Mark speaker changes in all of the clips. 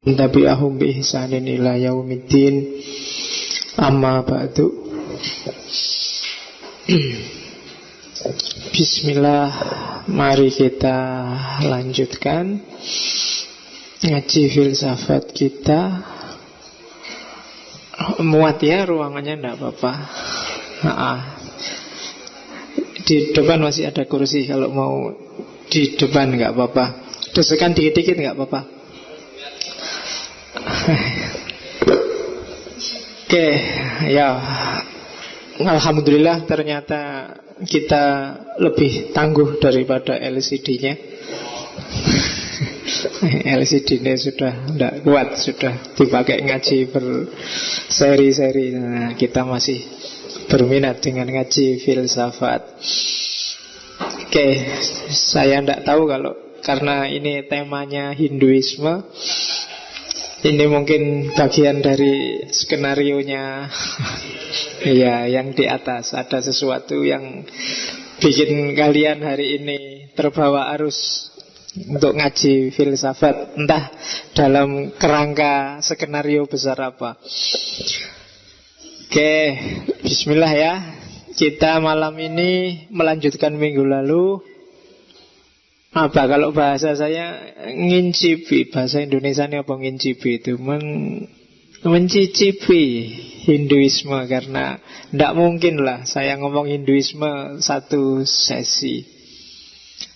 Speaker 1: tabi'ahum bi ihsanin ila yaumiddin. Amma ba'du. Bismillah, mari kita lanjutkan ngaji filsafat kita. Muat ya ruangannya, enggak apa-apa. Di depan masih ada kursi, kalau mau di depan enggak apa-apa. Desekan dikit-dikit enggak apa-apa. Oke, ya. Alhamdulillah ternyata kita lebih tangguh daripada LCD-nya. LCD-nya sudah tidak kuat, sudah dipakai ngaji berseri-seri. Nah, kita masih berminat dengan ngaji filsafat. Oke, saya tidak tahu kalau karena ini temanya Hinduisme, ini mungkin bagian dari skenarionya. Ya, yang di atas ada sesuatu yang bikin kalian hari ini terbawa arus untuk ngaji filsafat, entah dalam kerangka skenario besar apa. Oke, bismillah ya. Kita malam ini melanjutkan minggu lalu. Apa kalau bahasa saya ngincipi, bahasa Indonesia ini apa ngincipi itu? Mencicipi Hinduisme, karena tidak mungkin lah saya ngomong Hinduisme satu sesi.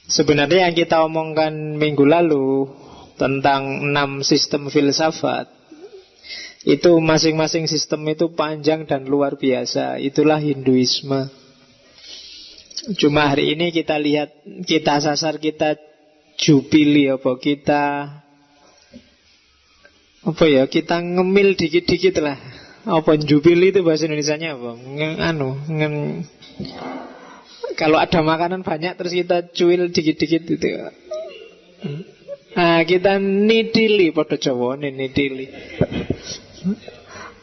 Speaker 1: Sebenarnya yang kita omongkan minggu lalu tentang 6 sistem filsafat, itu masing-masing sistem itu panjang dan luar biasa. Itulah Hinduisme. Cuma hari ini kita lihat, kita sasar, kita jupili kita ngemil dikit-dikit lah. Apa jupili itu bahasa Indonesianya apa? Kalau ada makanan banyak terus kita cuil dikit-dikit itu. Nah, kita nidili, podo Jawa nidili.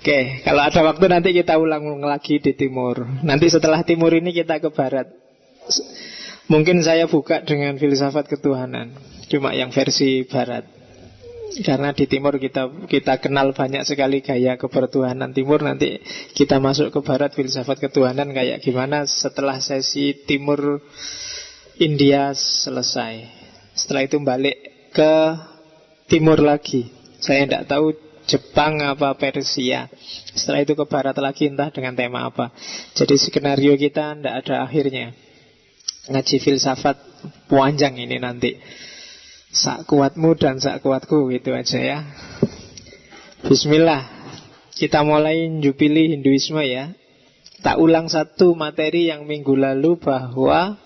Speaker 1: Oke, kalau ada waktu nanti kita ulang lagi di timur. Nanti setelah timur ini kita ke barat. Mungkin saya buka dengan filsafat ketuhanan, cuma yang versi barat. Karena di timur kita kenal banyak sekali gaya kebertuhanan timur. Nanti kita masuk ke barat, filsafat ketuhanan kayak gimana setelah sesi timur India selesai. Setelah itu balik ke timur lagi. Saya tidak tahu Jepang apa Persia. Setelah itu ke barat lagi, entah dengan tema apa. Jadi skenario kita tidak ada akhirnya. Ngaji filsafat panjang ini nanti. Sak kuatmu dan sak kuatku, gitu aja ya. Bismillah. Kita mulai jupili Hinduisme ya. Tak ulang satu materi yang minggu lalu, bahwa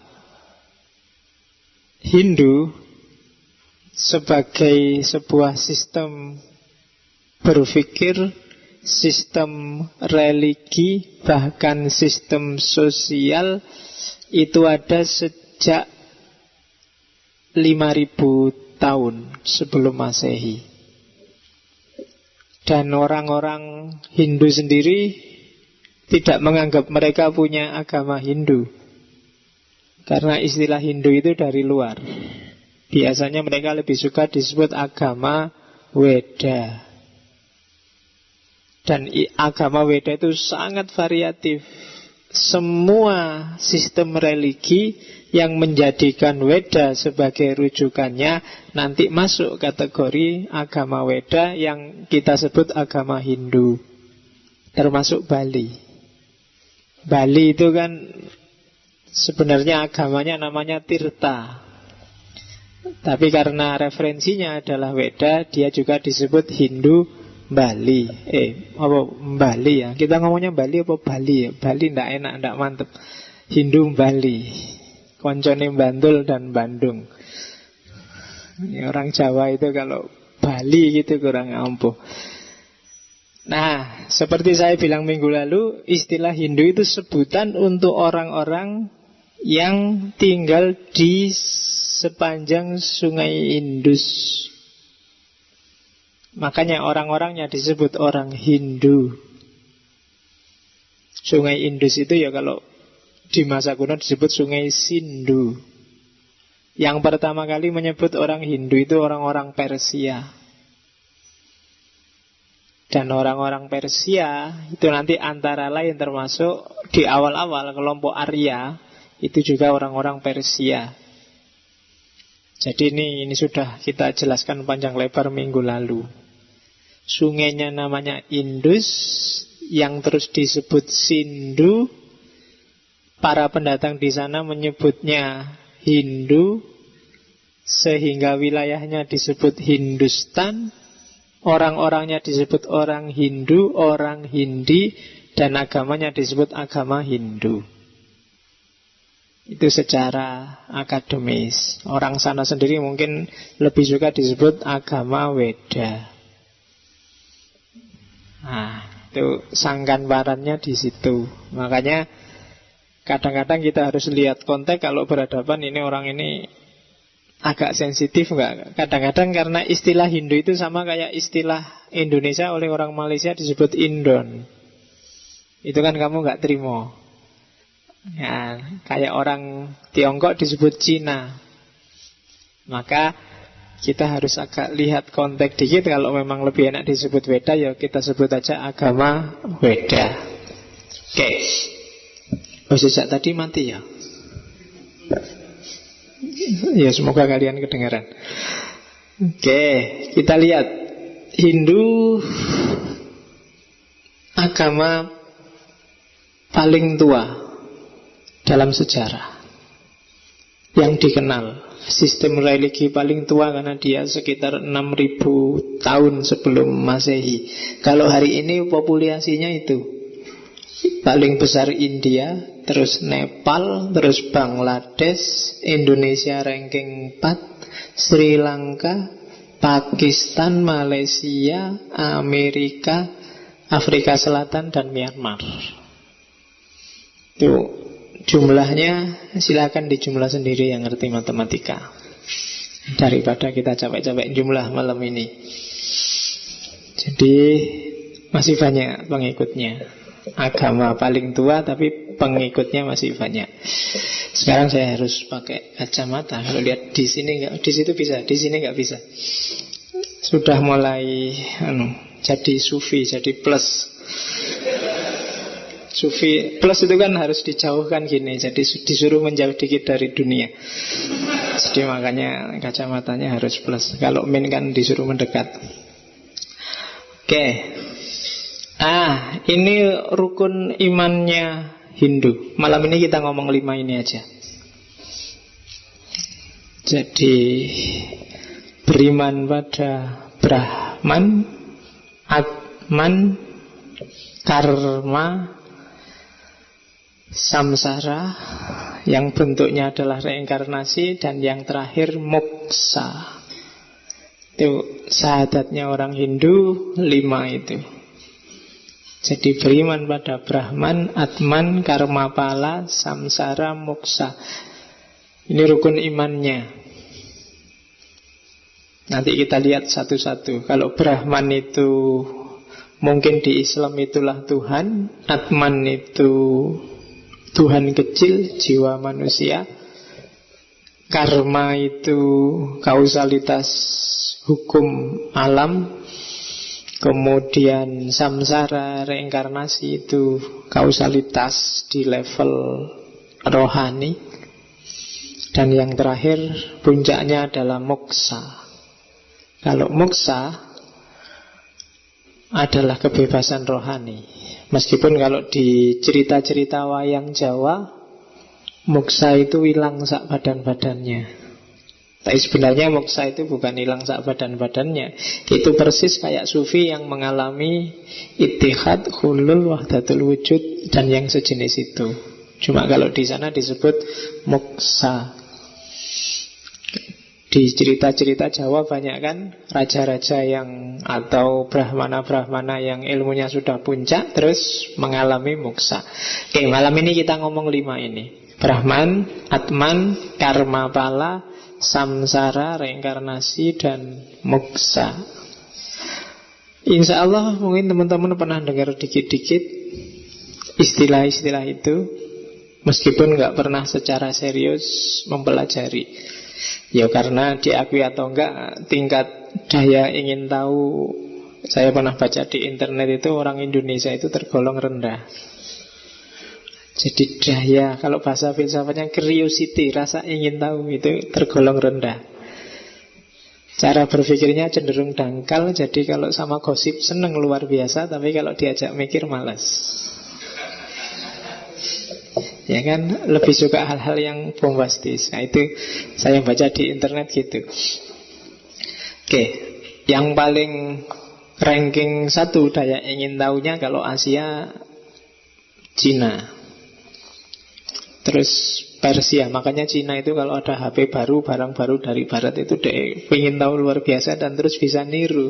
Speaker 1: Hindu sebagai sebuah sistem berpikir, sistem religi, bahkan sistem sosial, itu ada sejak 5.000 tahun sebelum Masehi. Dan orang-orang Hindu sendiri tidak menganggap mereka punya agama Hindu, karena istilah Hindu itu dari luar. Biasanya mereka lebih suka disebut agama Weda. Dan agama Weda itu sangat variatif. Semua sistem religi yang menjadikan Weda sebagai rujukannya nanti masuk kategori agama Weda yang kita sebut agama Hindu. Termasuk Bali. Bali itu kan sebenarnya agamanya namanya Tirta. Tapi karena referensinya adalah Weda, dia juga disebut Hindu Bali. Apa Bali ya? Kita ngomongnya Bali apa Bali ya? Bali ndak enak, ndak mantep. Hindu Bali. Koncone Bantul dan Bandung. Ya, orang Jawa itu kalau Bali gitu kurang ampuh. Nah, seperti saya bilang minggu lalu, istilah Hindu itu sebutan untuk orang-orang yang tinggal di sepanjang sungai Indus. Makanya orang-orangnya disebut orang Hindu. Sungai Indus itu ya kalau di masa kuno disebut sungai Sindhu. Yang pertama kali menyebut orang Hindu itu orang-orang Persia. Dan orang-orang Persia itu nanti antara lain termasuk di awal-awal kelompok Arya, itu juga orang-orang Persia. Jadi ini sudah kita jelaskan panjang lebar minggu lalu. Sungainya namanya Indus, yang terus disebut Sindhu. Para pendatang di sana menyebutnya Hindu, sehingga wilayahnya disebut Hindustan. Orang-orangnya disebut orang Hindu, orang Hindi, dan agamanya disebut agama Hindu. Itu secara akademis. Orang sana sendiri mungkin lebih suka disebut agama Weda. Nah, itu sangkan barannya di situ. Makanya kadang-kadang kita harus lihat konteks kalau berhadapan ini orang ini agak sensitif enggak? Kadang-kadang karena istilah Hindu itu sama kayak istilah Indonesia oleh orang Malaysia disebut Indon. Itu kan kamu enggak terima. Ya, kayak orang Tiongkok disebut Cina. Maka kita harus agak lihat konteks dikit. Kalau memang lebih enak disebut Weda, ya kita sebut aja agama Weda. Oke. Sejak tadi mati ya. Ya, semoga kalian kedengaran. Oke, kita lihat Hindu agama paling tua dalam sejarah yang dikenal. Sistem religi paling tua karena dia sekitar 6.000 tahun sebelum Masehi. Kalau hari ini populasinya itu paling besar India, terus Nepal, terus Bangladesh, Indonesia ranking 4, Sri Lanka, Pakistan, Malaysia, Amerika, Afrika Selatan, dan Myanmar. Itu jumlahnya, silakan dijumlah sendiri yang ngerti matematika, daripada kita capek-capek jumlah malam ini. Jadi masih banyak pengikutnya. Agama paling tua tapi pengikutnya masih banyak. Sekarang saya harus pakai kacamata. Kalau lihat di sini enggak, di situ bisa, di sini enggak bisa. Sudah mulai jadi sufi, jadi plus. Sufi plus itu kan harus dijauhkan gini, jadi disuruh menjauh dikit dari dunia. Jadi makanya kacamatanya harus plus. Kalau min kan disuruh mendekat. Oke. Ini rukun imannya Hindu. Malam ini kita ngomong 5 ini aja. Jadi beriman pada Brahman, Atman, Karma, Samsara, yang bentuknya adalah reinkarnasi, dan yang terakhir moksa. Itu syahadatnya orang Hindu 5 itu. Jadi beriman pada Brahman, Atman, Karma Pala, Samsara, Moksa. Ini rukun imannya. Nanti kita lihat satu-satu. Kalau Brahman itu mungkin di Islam itulah Tuhan, Atman itu Tuhan kecil, jiwa manusia. Karma itu kausalitas hukum alam. Kemudian samsara, reinkarnasi, itu kausalitas di level rohani. Dan yang terakhir puncaknya adalah moksa. Kalau moksa adalah kebebasan rohani. Meskipun kalau di cerita-cerita wayang Jawa, moksa itu hilang sak badan-badannya. Tapi sebenarnya moksa itu bukan hilang sak badan-badannya. Itu persis kayak sufi yang mengalami ittihad, hulul, wahdatul wujud, dan yang sejenis itu. Cuma kalau di sana disebut moksa. Di cerita-cerita Jawa banyak kan raja-raja yang atau brahmana-brahmana yang ilmunya sudah puncak terus mengalami moksa. Oke, malam ini kita ngomong 5 ini. Brahman, Atman, Karma Pala, Samsara, reinkarnasi, dan moksa. Insya Allah mungkin teman-teman pernah dengar dikit-dikit istilah-istilah itu, meskipun nggak pernah secara serius mempelajari. Ya karena diakui atau enggak, tingkat daya ingin tahu Saya pernah baca di internet itu orang Indonesia itu tergolong rendah. Jadi daya, kalau bahasa filsafatnya curiosity, rasa ingin tahu itu tergolong rendah. Cara berpikirnya cenderung dangkal. Jadi kalau sama gosip seneng luar biasa, tapi kalau diajak mikir malas. Ya kan, lebih suka hal-hal yang bombastis. Nah itu saya baca di internet gitu. Oke, yang paling ranking 1 daya ingin tahunya kalau Asia, Cina. Terus Persia, makanya Cina itu kalau ada HP baru, barang baru dari barat itu dia ingin tahu luar biasa dan terus bisa niru.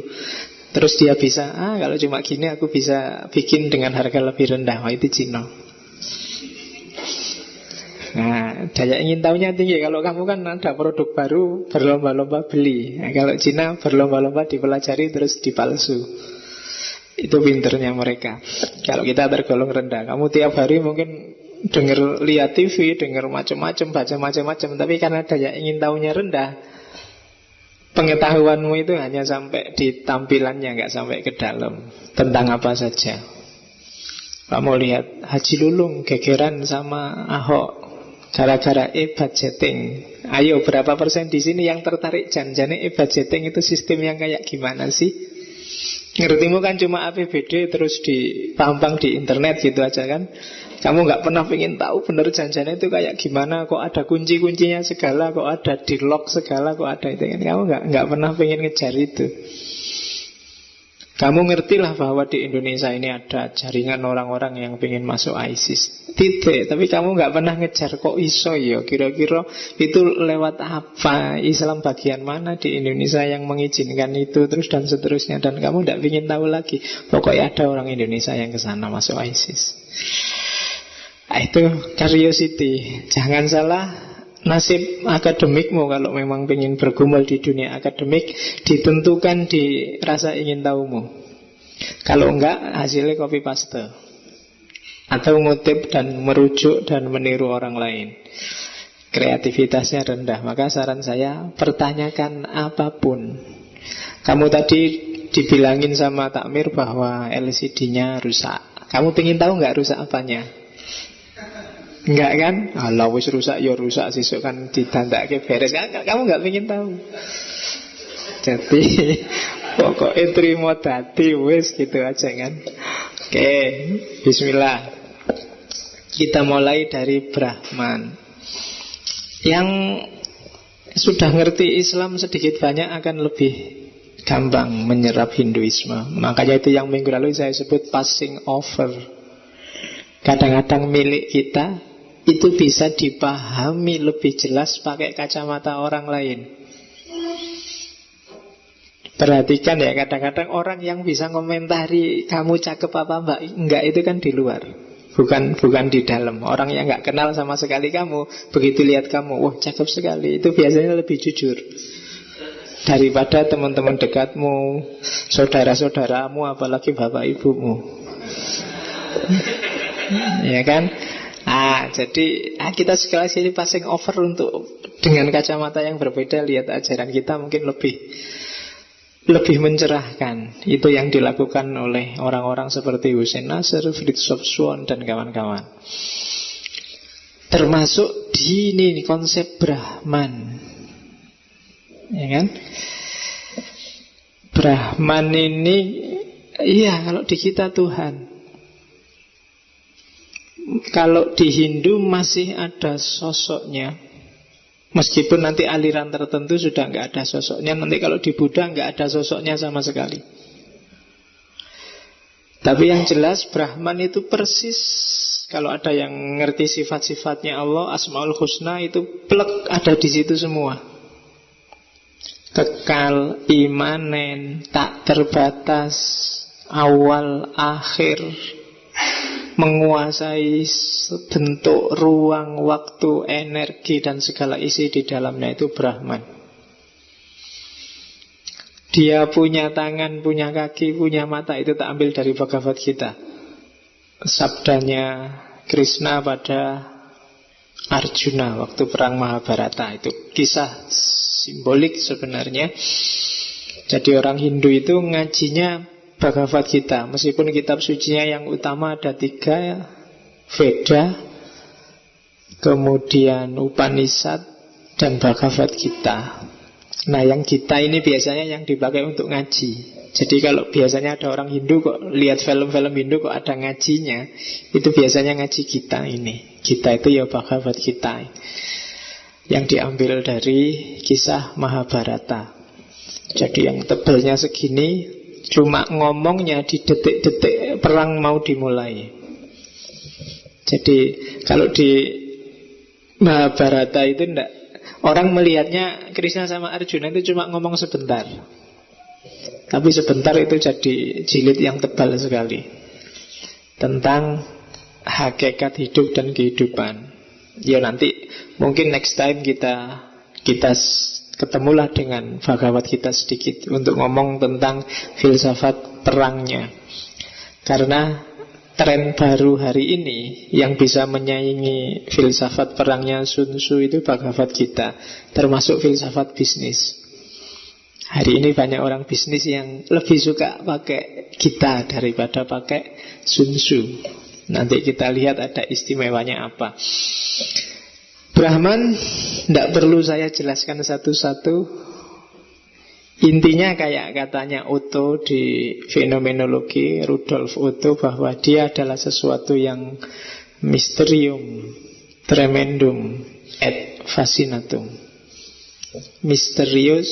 Speaker 1: Terus dia bisa, kalau cuma gini aku bisa bikin dengan harga lebih rendah. Wah itu Cina. Nah, daya ingin tahunya tinggi. Kalau kamu kan ada produk baru, berlomba-lomba beli. Nah, kalau Cina berlomba-lomba dipelajari terus dipalsu. Itu pinternya mereka. Kalau kita tergolong rendah, kamu tiap hari mungkin dengar, lihat TV, dengar macam-macam, baca macam-macam, tapi karena daya ingin tahunya rendah, pengetahuanmu itu hanya sampai di tampilannya, nggak sampai ke dalam tentang apa saja. Kamu lihat Haji Lulung gegeran sama Ahok gara-gara e-budgeting. Ayo, berapa persen di sini yang tertarik janjane e-budgeting itu sistem yang kayak gimana sih? Ngertimu kan cuma APBD terus dipampang di internet gitu aja kan. Kamu gak pernah pengen tahu bener janjinya itu kayak gimana. Kok ada kunci-kuncinya segala, kok ada di lock segala, kok ada itu kan. Kamu gak pernah pengen ngejar itu. Kamu ngertilah bahwa di Indonesia ini ada jaringan orang-orang yang pengen masuk ISIS. Tidak, tapi kamu gak pernah ngejar kok iso ya. Kira-kira itu lewat apa, Islam bagian mana di Indonesia yang mengizinkan itu, terus dan seterusnya. Dan kamu gak pengen tahu lagi. Pokoknya ada orang Indonesia yang kesana masuk ISIS. Nah, itu curiosity. Jangan salah, nasib akademikmu kalau memang ingin bergumul di dunia akademik ditentukan di rasa ingin tahumu. Kalau enggak, hasilnya copy paste atau ngutip dan merujuk dan meniru orang lain. Kreativitasnya rendah. Maka saran saya, pertanyakan apapun. Kamu tadi dibilangin sama Takmir bahwa LCD-nya rusak. Kamu pengen tahu nggak rusak apanya? Enggak kan? Alah wis rusak ya rusak, sesuk kan ditandake beres kan. Kamu enggak pengen tahu. Jadi pokoknya terima dadi wis gitu aja kan. Oke, bismillah. Kita mulai dari Brahman. Yang sudah ngerti Islam sedikit banyak akan lebih gampang menyerap Hinduisme. Makanya itu yang minggu lalu saya sebut passing over. Kadang-kadang milik kita itu bisa dipahami lebih jelas pakai kacamata orang lain. Perhatikan ya, kadang-kadang orang yang bisa komentari kamu cakep apa enggak itu kan di luar, bukan di dalam. Orang yang enggak kenal sama sekali kamu, begitu lihat kamu, wah cakep sekali, itu biasanya lebih jujur daripada teman-teman dekatmu, saudara-saudaramu, apalagi bapak ibumu. Ya kan? Jadi kita sekali sini passing over untuk dengan kacamata yang berbeda lihat ajaran kita mungkin lebih mencerahkan. Itu yang dilakukan oleh orang-orang seperti Hussein Nasr, Fritjof Swan dan kawan-kawan. Termasuk di ini konsep Brahman. Ya kan? Brahman ini kalau di kita Tuhan. Kalau di Hindu masih ada sosoknya, meskipun nanti aliran tertentu sudah nggak ada sosoknya. Nanti kalau di Buddha nggak ada sosoknya sama sekali. Tapi yang jelas Brahman itu persis, kalau ada yang ngerti sifat-sifatnya Allah, Asmaul Husna itu plek ada di situ semua. Kekal, imanen, tak terbatas, awal, akhir, menguasai bentuk, ruang, waktu, energi, dan segala isi di dalamnya itu Brahman. Dia punya tangan, punya kaki, punya mata. Itu tak ambil dari Bhagavad Gita. Sabdanya Krishna pada Arjuna waktu perang Mahabharata. Itu kisah simbolik sebenarnya. Jadi orang Hindu itu ngajinya Bhagavad Gita. Meskipun kitab sucinya yang utama ada 3, Veda, kemudian Upanishad, dan Bhagavad Gita. Nah, yang Gita ini biasanya yang dipakai untuk ngaji. Jadi kalau biasanya ada orang Hindu kok lihat film-film Hindu kok ada ngajinya, itu biasanya ngaji Gita ini. Gita itu ya Bhagavad Gita, yang diambil dari kisah Mahabharata. Jadi yang tebelnya segini, cuma ngomongnya di detik-detik perang mau dimulai. Jadi kalau di Mahabharata itu enggak, orang melihatnya Krishna sama Arjuna itu cuma ngomong sebentar, tapi sebentar itu jadi jilid yang tebal sekali tentang hakikat hidup dan kehidupan. Ya nanti mungkin next time kita ketemulah dengan Bhagavad Gita sedikit untuk ngomong tentang filsafat perangnya. Karena tren baru hari ini yang bisa menyaingi filsafat perangnya Sun Tzu itu Bhagavad Gita, termasuk filsafat bisnis. Hari ini banyak orang bisnis yang lebih suka pakai Gita daripada pakai Sun Tzu. Nanti kita lihat ada istimewanya apa. Brahman tidak perlu saya jelaskan satu-satu. Intinya kayak katanya Otto di fenomenologi, Rudolf Otto, bahwa dia adalah sesuatu yang mysterium tremendum et fascinatum. Misterius,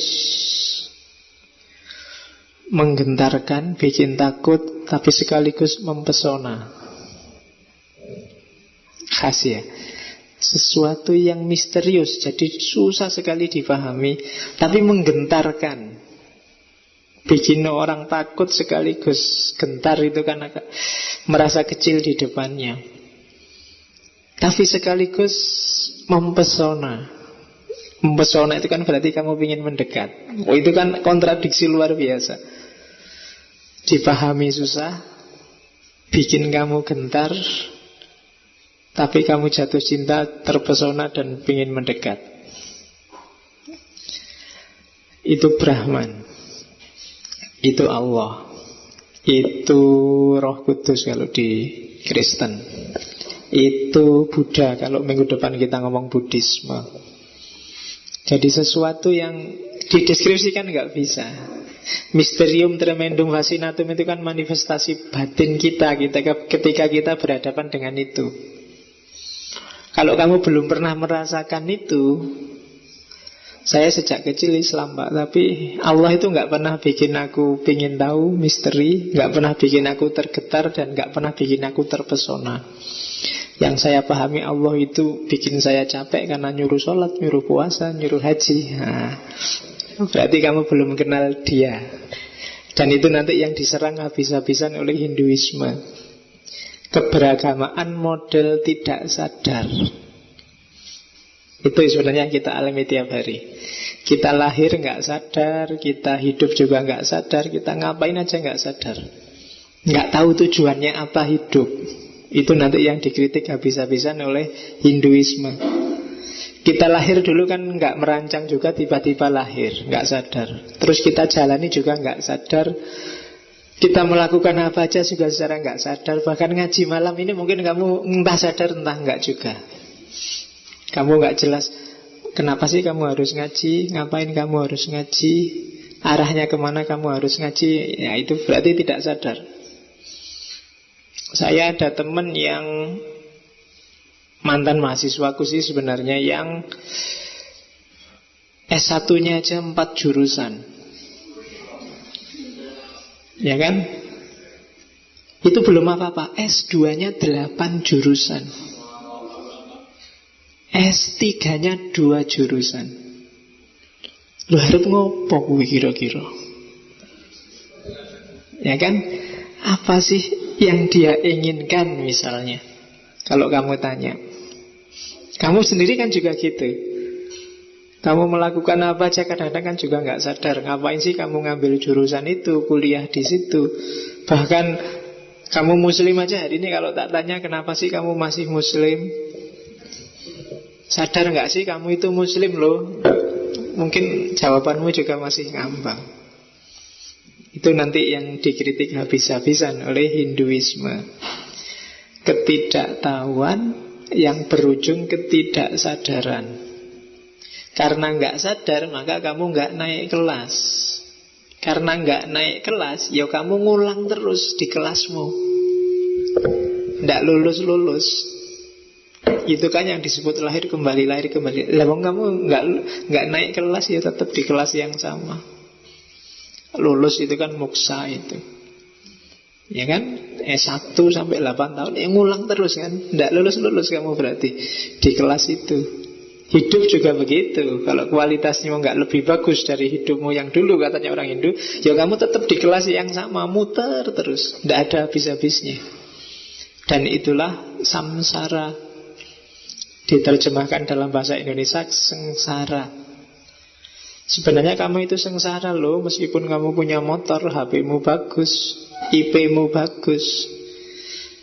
Speaker 1: menggentarkan, bikin takut, tapi sekaligus mempesona. Khas ya. Sesuatu yang misterius, jadi susah sekali dipahami, tapi menggentarkan, bikin orang takut sekaligus gentar. Itu kan merasa kecil di depannya, tapi sekaligus mempesona. Mempesona itu kan berarti kamu ingin mendekat. Oh, itu kan kontradiksi luar biasa. Dipahami susah, bikin kamu gentar, tapi kamu jatuh cinta, terpesona, dan ingin mendekat. Itu Brahman. Itu Allah. Itu Roh Kudus kalau di Kristen. Itu Buddha kalau minggu depan kita ngomong Buddhisme. Jadi sesuatu yang dideskripsikan nggak bisa. Mysterium tremendum fascinatum itu kan manifestasi batin kita ketika kita berhadapan dengan itu. Kalau kamu belum pernah merasakan itu, saya sejak kecil Islam Pak, tapi Allah itu nggak pernah bikin aku pingin tahu misteri, nggak pernah bikin aku tergetar, dan nggak pernah bikin aku terpesona. Yang saya pahami, Allah itu bikin saya capek karena nyuruh sholat, nyuruh puasa, nyuruh haji. Nah, berarti kamu belum kenal dia. Dan itu nanti yang diserang habis-habisan oleh Hinduisme. Keberagamaan model tidak sadar. Itu sebenarnya kita alami tiap hari. Kita lahir nggak sadar, kita hidup juga nggak sadar, kita ngapain aja nggak sadar, nggak tahu tujuannya apa hidup. Itu nanti yang dikritik habis-habisan oleh Hinduisme. Kita lahir dulu kan nggak merancang juga, tiba-tiba lahir, nggak sadar. Terus kita jalani juga nggak sadar. Kita melakukan apa aja juga secara nggak sadar. Bahkan ngaji malam ini mungkin kamu entah sadar entah nggak juga. Kamu nggak jelas kenapa sih kamu harus ngaji, ngapain kamu harus ngaji, arahnya kemana kamu harus ngaji. Ya itu berarti tidak sadar. Saya ada teman yang mantan mahasiswaku sih sebenarnya, yang S1-nya aja 4 jurusan. Ya kan? Itu belum apa-apa. S2-nya 8 jurusan. S3-nya 2 jurusan. Lu harap ngopo kuwi kira-kira? Ya kan? Apa sih yang dia inginkan misalnya? Kalau kamu tanya. Kamu sendiri kan juga gitu. Kamu melakukan apa aja kadang-kadang kan juga nggak sadar. Ngapain sih kamu ngambil jurusan itu, kuliah di situ. Bahkan kamu muslim aja hari ini kalau tak tanya kenapa sih kamu masih muslim, sadar nggak sih kamu itu muslim loh? Mungkin jawabanmu juga masih ngambang. Itu nanti yang dikritik habis-habisan oleh Hinduisme. Ketidaktahuan yang berujung ketidaksadaran. Karena nggak sadar, maka kamu nggak naik kelas. Karena nggak naik kelas, ya kamu ngulang terus di kelasmu, nggak lulus-lulus. Itu kan yang disebut lahir kembali, lahir kembali. Lah kamu nggak naik kelas, ya tetap di kelas yang sama. Lulus itu kan moksa itu, ya kan? S1 sampai 8 tahun, ya ngulang terus kan. Nggak lulus-lulus kamu berarti di kelas itu. Hidup juga begitu. Kalau kualitasnya nggak lebih bagus dari hidupmu yang dulu, katanya orang Hindu, ya kamu tetap di kelas yang sama, muter terus, nggak ada habis-habisnya. Dan itulah samsara. Diterjemahkan dalam bahasa Indonesia sengsara. Sebenarnya kamu itu sengsara loh, meskipun kamu punya motor, HP-mu bagus, IP-mu bagus,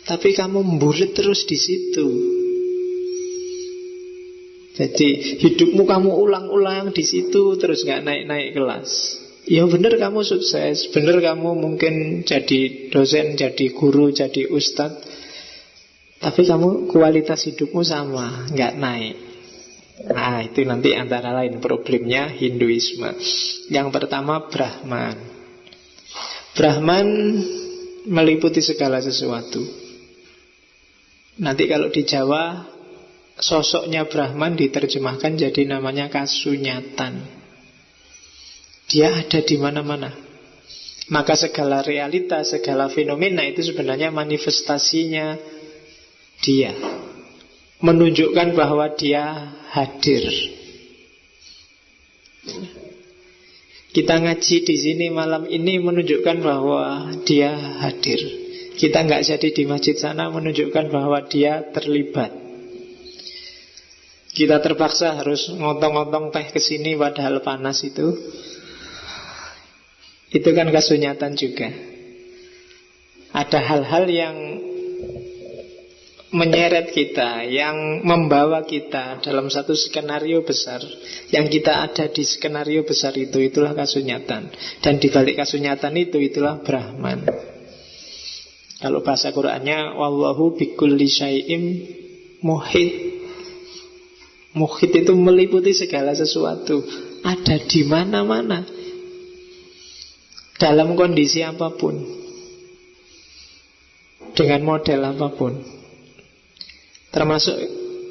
Speaker 1: tapi kamu membulet terus di situ. Jadi hidupmu kamu ulang-ulang di situ terus, nggak naik-naik kelas. Ya benar kamu sukses, benar kamu mungkin jadi dosen, jadi guru, jadi ustadz, tapi kamu kualitas hidupmu sama, nggak naik. Nah itu nanti antara lain problemnya Hinduisme. Yang pertama Brahman. Brahman meliputi segala sesuatu. Nanti kalau di Jawa sosoknya Brahman diterjemahkan jadi namanya kasunyatan. Dia ada di mana-mana. Maka segala realita, segala fenomena itu sebenarnya manifestasinya dia, menunjukkan bahwa dia hadir. Kita ngaji di sini malam ini menunjukkan bahwa dia hadir. Kita nggak jadi di masjid sana menunjukkan bahwa dia terlibat. Kita terpaksa harus ngotong-ngotong teh ke sini padahal panas itu kan kasunyatan juga. Ada hal-hal yang menyeret kita, yang membawa kita dalam satu skenario besar, yang kita ada di skenario besar itu, itulah kasunyatan. Dan di balik kasunyatan itu, itulah Brahman. Kalau bahasa Qur'annya wallahu bikulli syai'im muhit. Muhit itu meliputi segala sesuatu, ada di mana-mana, dalam kondisi apapun, dengan model apapun, termasuk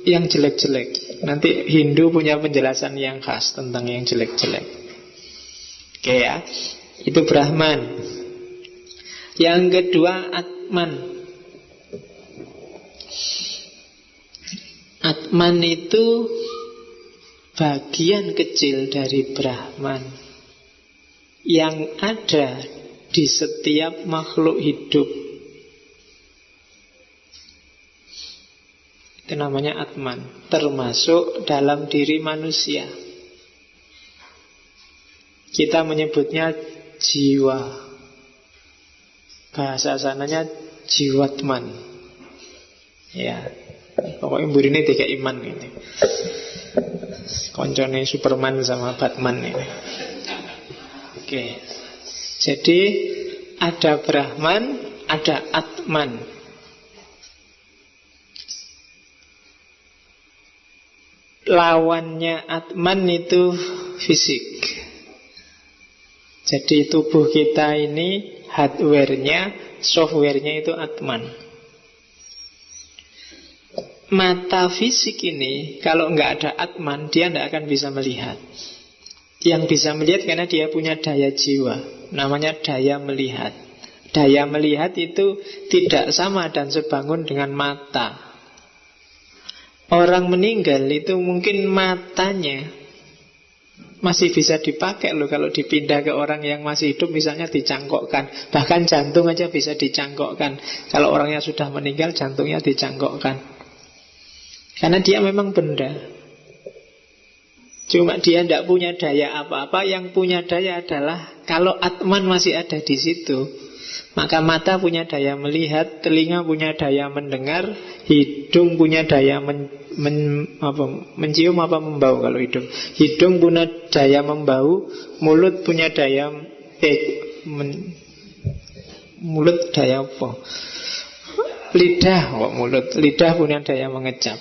Speaker 1: yang jelek-jelek. Nanti Hindu punya penjelasan yang khas tentang yang jelek-jelek. Oke ya, itu Brahman. Yang kedua Atman. Atman itu bagian kecil dari Brahman yang ada di setiap makhluk hidup. Itu namanya Atman, termasuk dalam diri manusia. Kita menyebutnya jiwa. Bahasa sananya jiwatman. Ya, pokoknya burine tiga iman ini. Koncone Superman sama Batman ini. Oke. Jadi ada Brahman, ada Atman. Lawannya Atman itu fisik. Jadi tubuh kita ini hardware-nya, software-nya itu Atman. Mata fisik ini kalau nggak ada Atman, dia nggak akan bisa melihat. Yang bisa melihat karena dia punya daya jiwa, namanya daya melihat. Daya melihat itu tidak sama dan sebangun dengan mata. Orang meninggal itu mungkin matanya masih bisa dipakai loh kalau dipindah ke orang yang masih hidup, misalnya dicangkokkan. Bahkan jantung aja bisa dicangkokkan. Kalau orangnya sudah meninggal, jantungnya dicangkokkan. Karena dia memang benda. Cuma dia tidak punya daya apa-apa. Yang punya daya adalah kalau Atman masih ada di situ, maka mata punya daya melihat, telinga punya daya mendengar, hidung punya daya mencium apa membau kalau hidung. Hidung punya daya membau, mulut punya daya Mulut daya apa? Lidah, mulut. Lidah punya daya mengecap.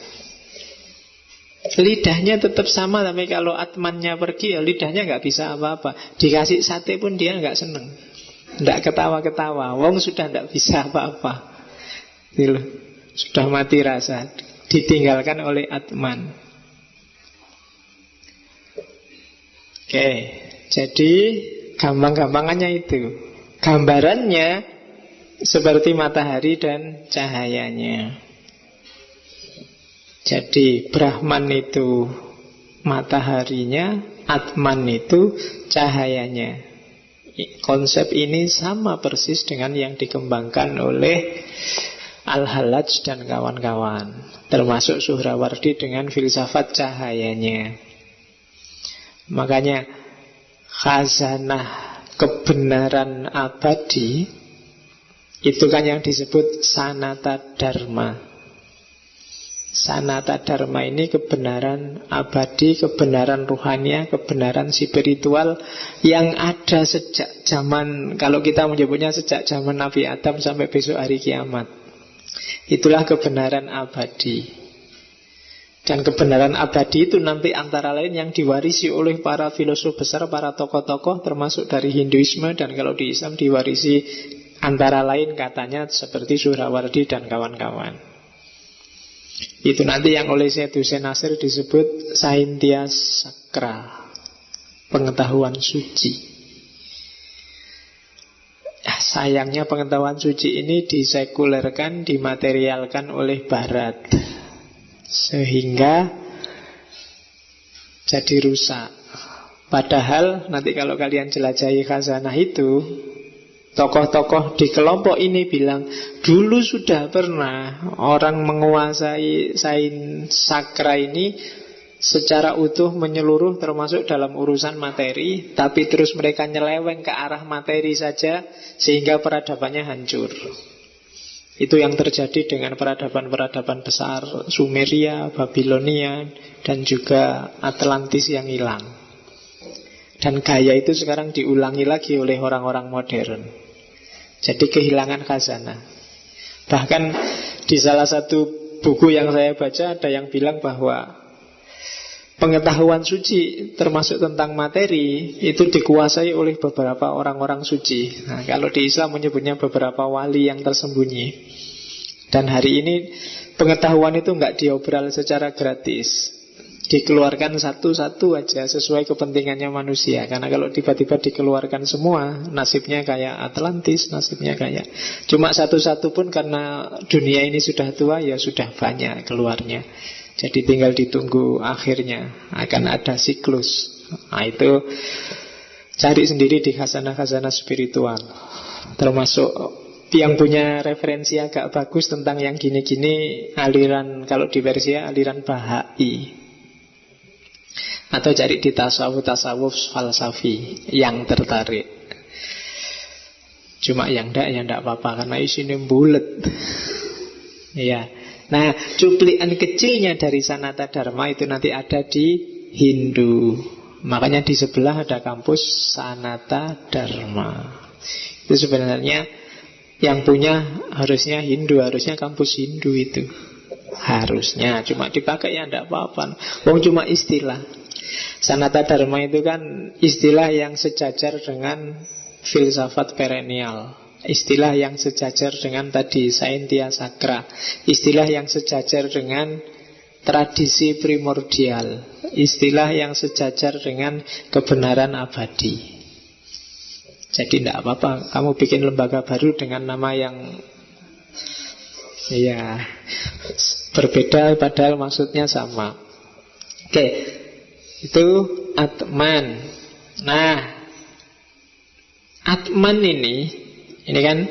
Speaker 1: Lidahnya tetap sama, tapi kalau atmannya pergi, ya lidahnya nggak bisa apa-apa. Dikasih sate pun dia nggak seneng, nggak ketawa-ketawa. Wong sudah nggak bisa apa-apa. Gitu. Sudah mati rasa, ditinggalkan oleh atman. Oke, jadi gampang-gampangannya itu. Gambarannya seperti matahari dan cahayanya. Jadi Brahman itu mataharinya, Atman itu cahayanya. Konsep ini sama persis dengan yang dikembangkan oleh Al-Hallaj dan kawan-kawan, termasuk Suhrawardi dengan filsafat cahayanya. Makanya khazanah kebenaran abadi itu kan yang disebut sanata dharma. Sanata dharma ini kebenaran abadi, kebenaran ruhania, kebenaran spiritual yang ada sejak zaman, kalau kita menyebutnya sejak zaman Nabi Adam sampai besok hari kiamat. Itulah kebenaran abadi. Dan kebenaran abadi itu nanti antara lain yang diwarisi oleh para filosof besar, para tokoh-tokoh, termasuk dari Hinduisme. Dan kalau di Islam diwarisi antara lain katanya seperti Suhrawardi dan kawan-kawan. Itu nanti yang oleh Syed Hussein Nasir disebut Saintia Sakra, pengetahuan suci. Sayangnya pengetahuan suci ini disekulerkan, dimaterialkan oleh Barat, sehingga jadi rusak. Padahal nanti kalau kalian jelajahi khazanah itu, tokoh-tokoh di kelompok ini bilang, dulu sudah pernah orang menguasai sains sakra ini secara utuh menyeluruh termasuk dalam urusan materi, tapi terus mereka nyeleweng ke arah materi saja sehingga peradabannya hancur. Itu yang terjadi dengan peradaban-peradaban besar Sumeria, Babilonia, dan juga Atlantis yang hilang. Dan gaya itu sekarang diulangi lagi oleh orang-orang modern. Jadi kehilangan khazanah. Bahkan di salah satu buku yang saya baca ada yang bilang bahwa pengetahuan suci termasuk tentang materi itu dikuasai oleh beberapa orang-orang suci. Nah, kalau di Islam menyebutnya beberapa wali yang tersembunyi. Dan hari ini pengetahuan itu nggak diobral secara gratis, dikeluarkan satu-satu aja sesuai kepentingannya manusia. Karena kalau tiba-tiba dikeluarkan semua, nasibnya kayak Atlantis, nasibnya kayak cuma satu-satu pun karena dunia ini sudah tua, ya sudah banyak keluarnya. Jadi tinggal ditunggu akhirnya akan ada siklus. Nah itu cari sendiri di khazanah-khazanah spiritual. Termasuk yang punya referensi agak bagus tentang yang gini-gini, aliran, kalau di Persia aliran Bahai. Atau cari di tasawuf falsafi yang tertarik. Cuma yang enggak apa-apa karena isinya bulet. Iya. Nah, cuplikan kecilnya dari Sanata Dharma itu nanti ada di Hindu. Makanya di sebelah ada kampus Sanata Dharma. Itu sebenarnya yang punya harusnya Hindu, harusnya kampus Hindu itu. Harusnya, cuma dipakai ya enggak apa-apa. Wong cuma istilah. Sanata Dharma itu kan istilah yang sejajar dengan filsafat perennial, istilah yang sejajar dengan tadi Saintia Sakra, istilah yang sejajar dengan tradisi primordial, istilah yang sejajar dengan kebenaran abadi. Jadi tidak apa-apa kamu bikin lembaga baru dengan nama yang berbeda padahal maksudnya sama. Oke, itu Atman. Nah, Atman ini kan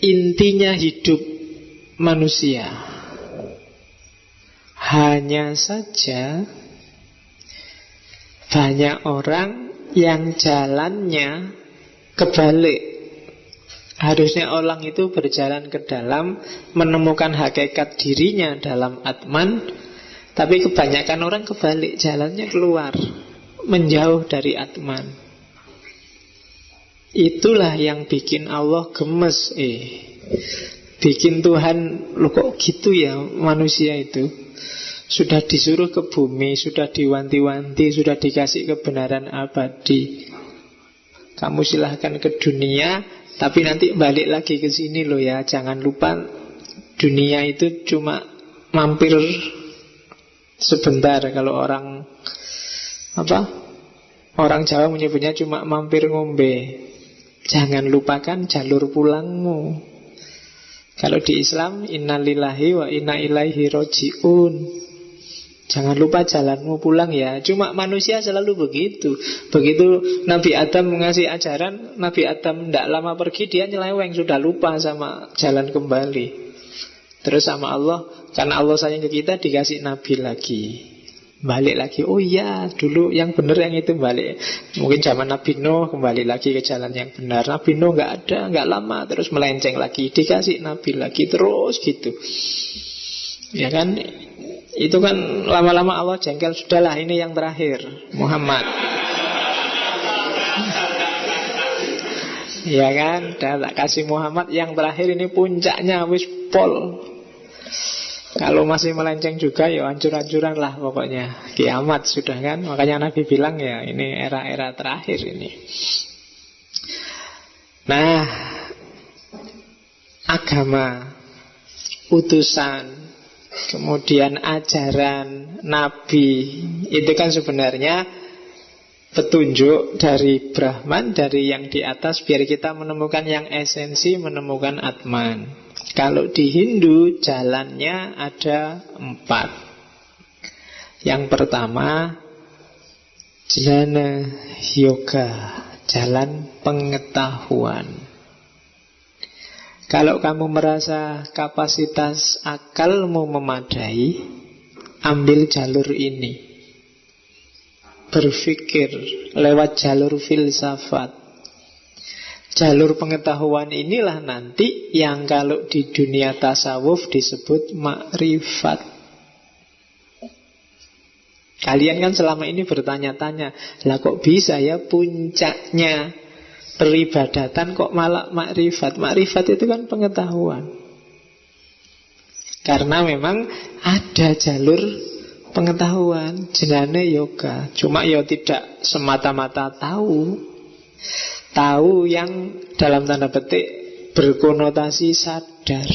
Speaker 1: intinya hidup manusia. Hanya saja banyak orang yang jalannya kebalik. Harusnya orang itu berjalan ke dalam, menemukan hakikat dirinya dalam Atman. Tapi kebanyakan orang kebalik, jalannya keluar, menjauh dari Atman. Itulah yang bikin Allah gemes. Bikin Tuhan, loh kok gitu ya manusia itu. Sudah disuruh ke bumi, sudah diwanti-wanti, sudah dikasih kebenaran abadi. Kamu silahkan ke dunia, tapi nanti balik lagi ke sini loh ya. Jangan lupa dunia itu cuma mampir sebentar. Kalau orang Jawa menyebutnya cuma mampir ngombe. Jangan lupakan jalur pulangmu. Kalau di Islam, innalillahi wa inna ilaihi roji'un. Jangan lupa jalanmu pulang ya. Cuma manusia selalu begitu. Begitu Nabi Adam mengasih ajaran, Nabi Adam tidak lama pergi, dia nyeleweng, sudah lupa sama jalan kembali. Terus sama Allah, karena Allah sayang ke kita, dikasih Nabi lagi, balik lagi. Oh iya, dulu yang benar yang itu, balik. Mungkin zaman Nabi Nuh, kembali lagi ke jalan yang benar. Nabi Nuh nggak ada, nggak lama, terus melenceng lagi, dikasih Nabi lagi, terus gitu. Ya kan, itu kan lama-lama Allah jengkel. Sudahlah, ini yang terakhir, Muhammad. Ya kan, dah tak kasih Muhammad. Yang terakhir ini puncaknya, wis pol. Kalau masih melenceng juga ya hancur-hancuran lah pokoknya. Kiamat sudah kan. Makanya Nabi bilang ya ini era-era terakhir ini. Nah, agama, utusan, kemudian ajaran Nabi, itu kan sebenarnya petunjuk dari Brahman, dari yang di atas, biar kita menemukan yang esensi, menemukan Atman. Kalau di Hindu jalannya ada 4. Yang pertama, jnana yoga, jalan pengetahuan. Kalau kamu merasa kapasitas akalmu memadai, ambil jalur ini. Berpikir lewat jalur filsafat. Jalur pengetahuan inilah nanti yang kalau di dunia tasawuf disebut makrifat. Kalian kan selama ini bertanya-tanya, lah kok bisa ya puncaknya peribadatan kok malah makrifat? Makrifat itu kan pengetahuan. Karena memang ada jalur pengetahuan, jnana yoga. Cuma ya tidak semata-mata tahu. Tahu yang dalam tanda petik berkonotasi sadar.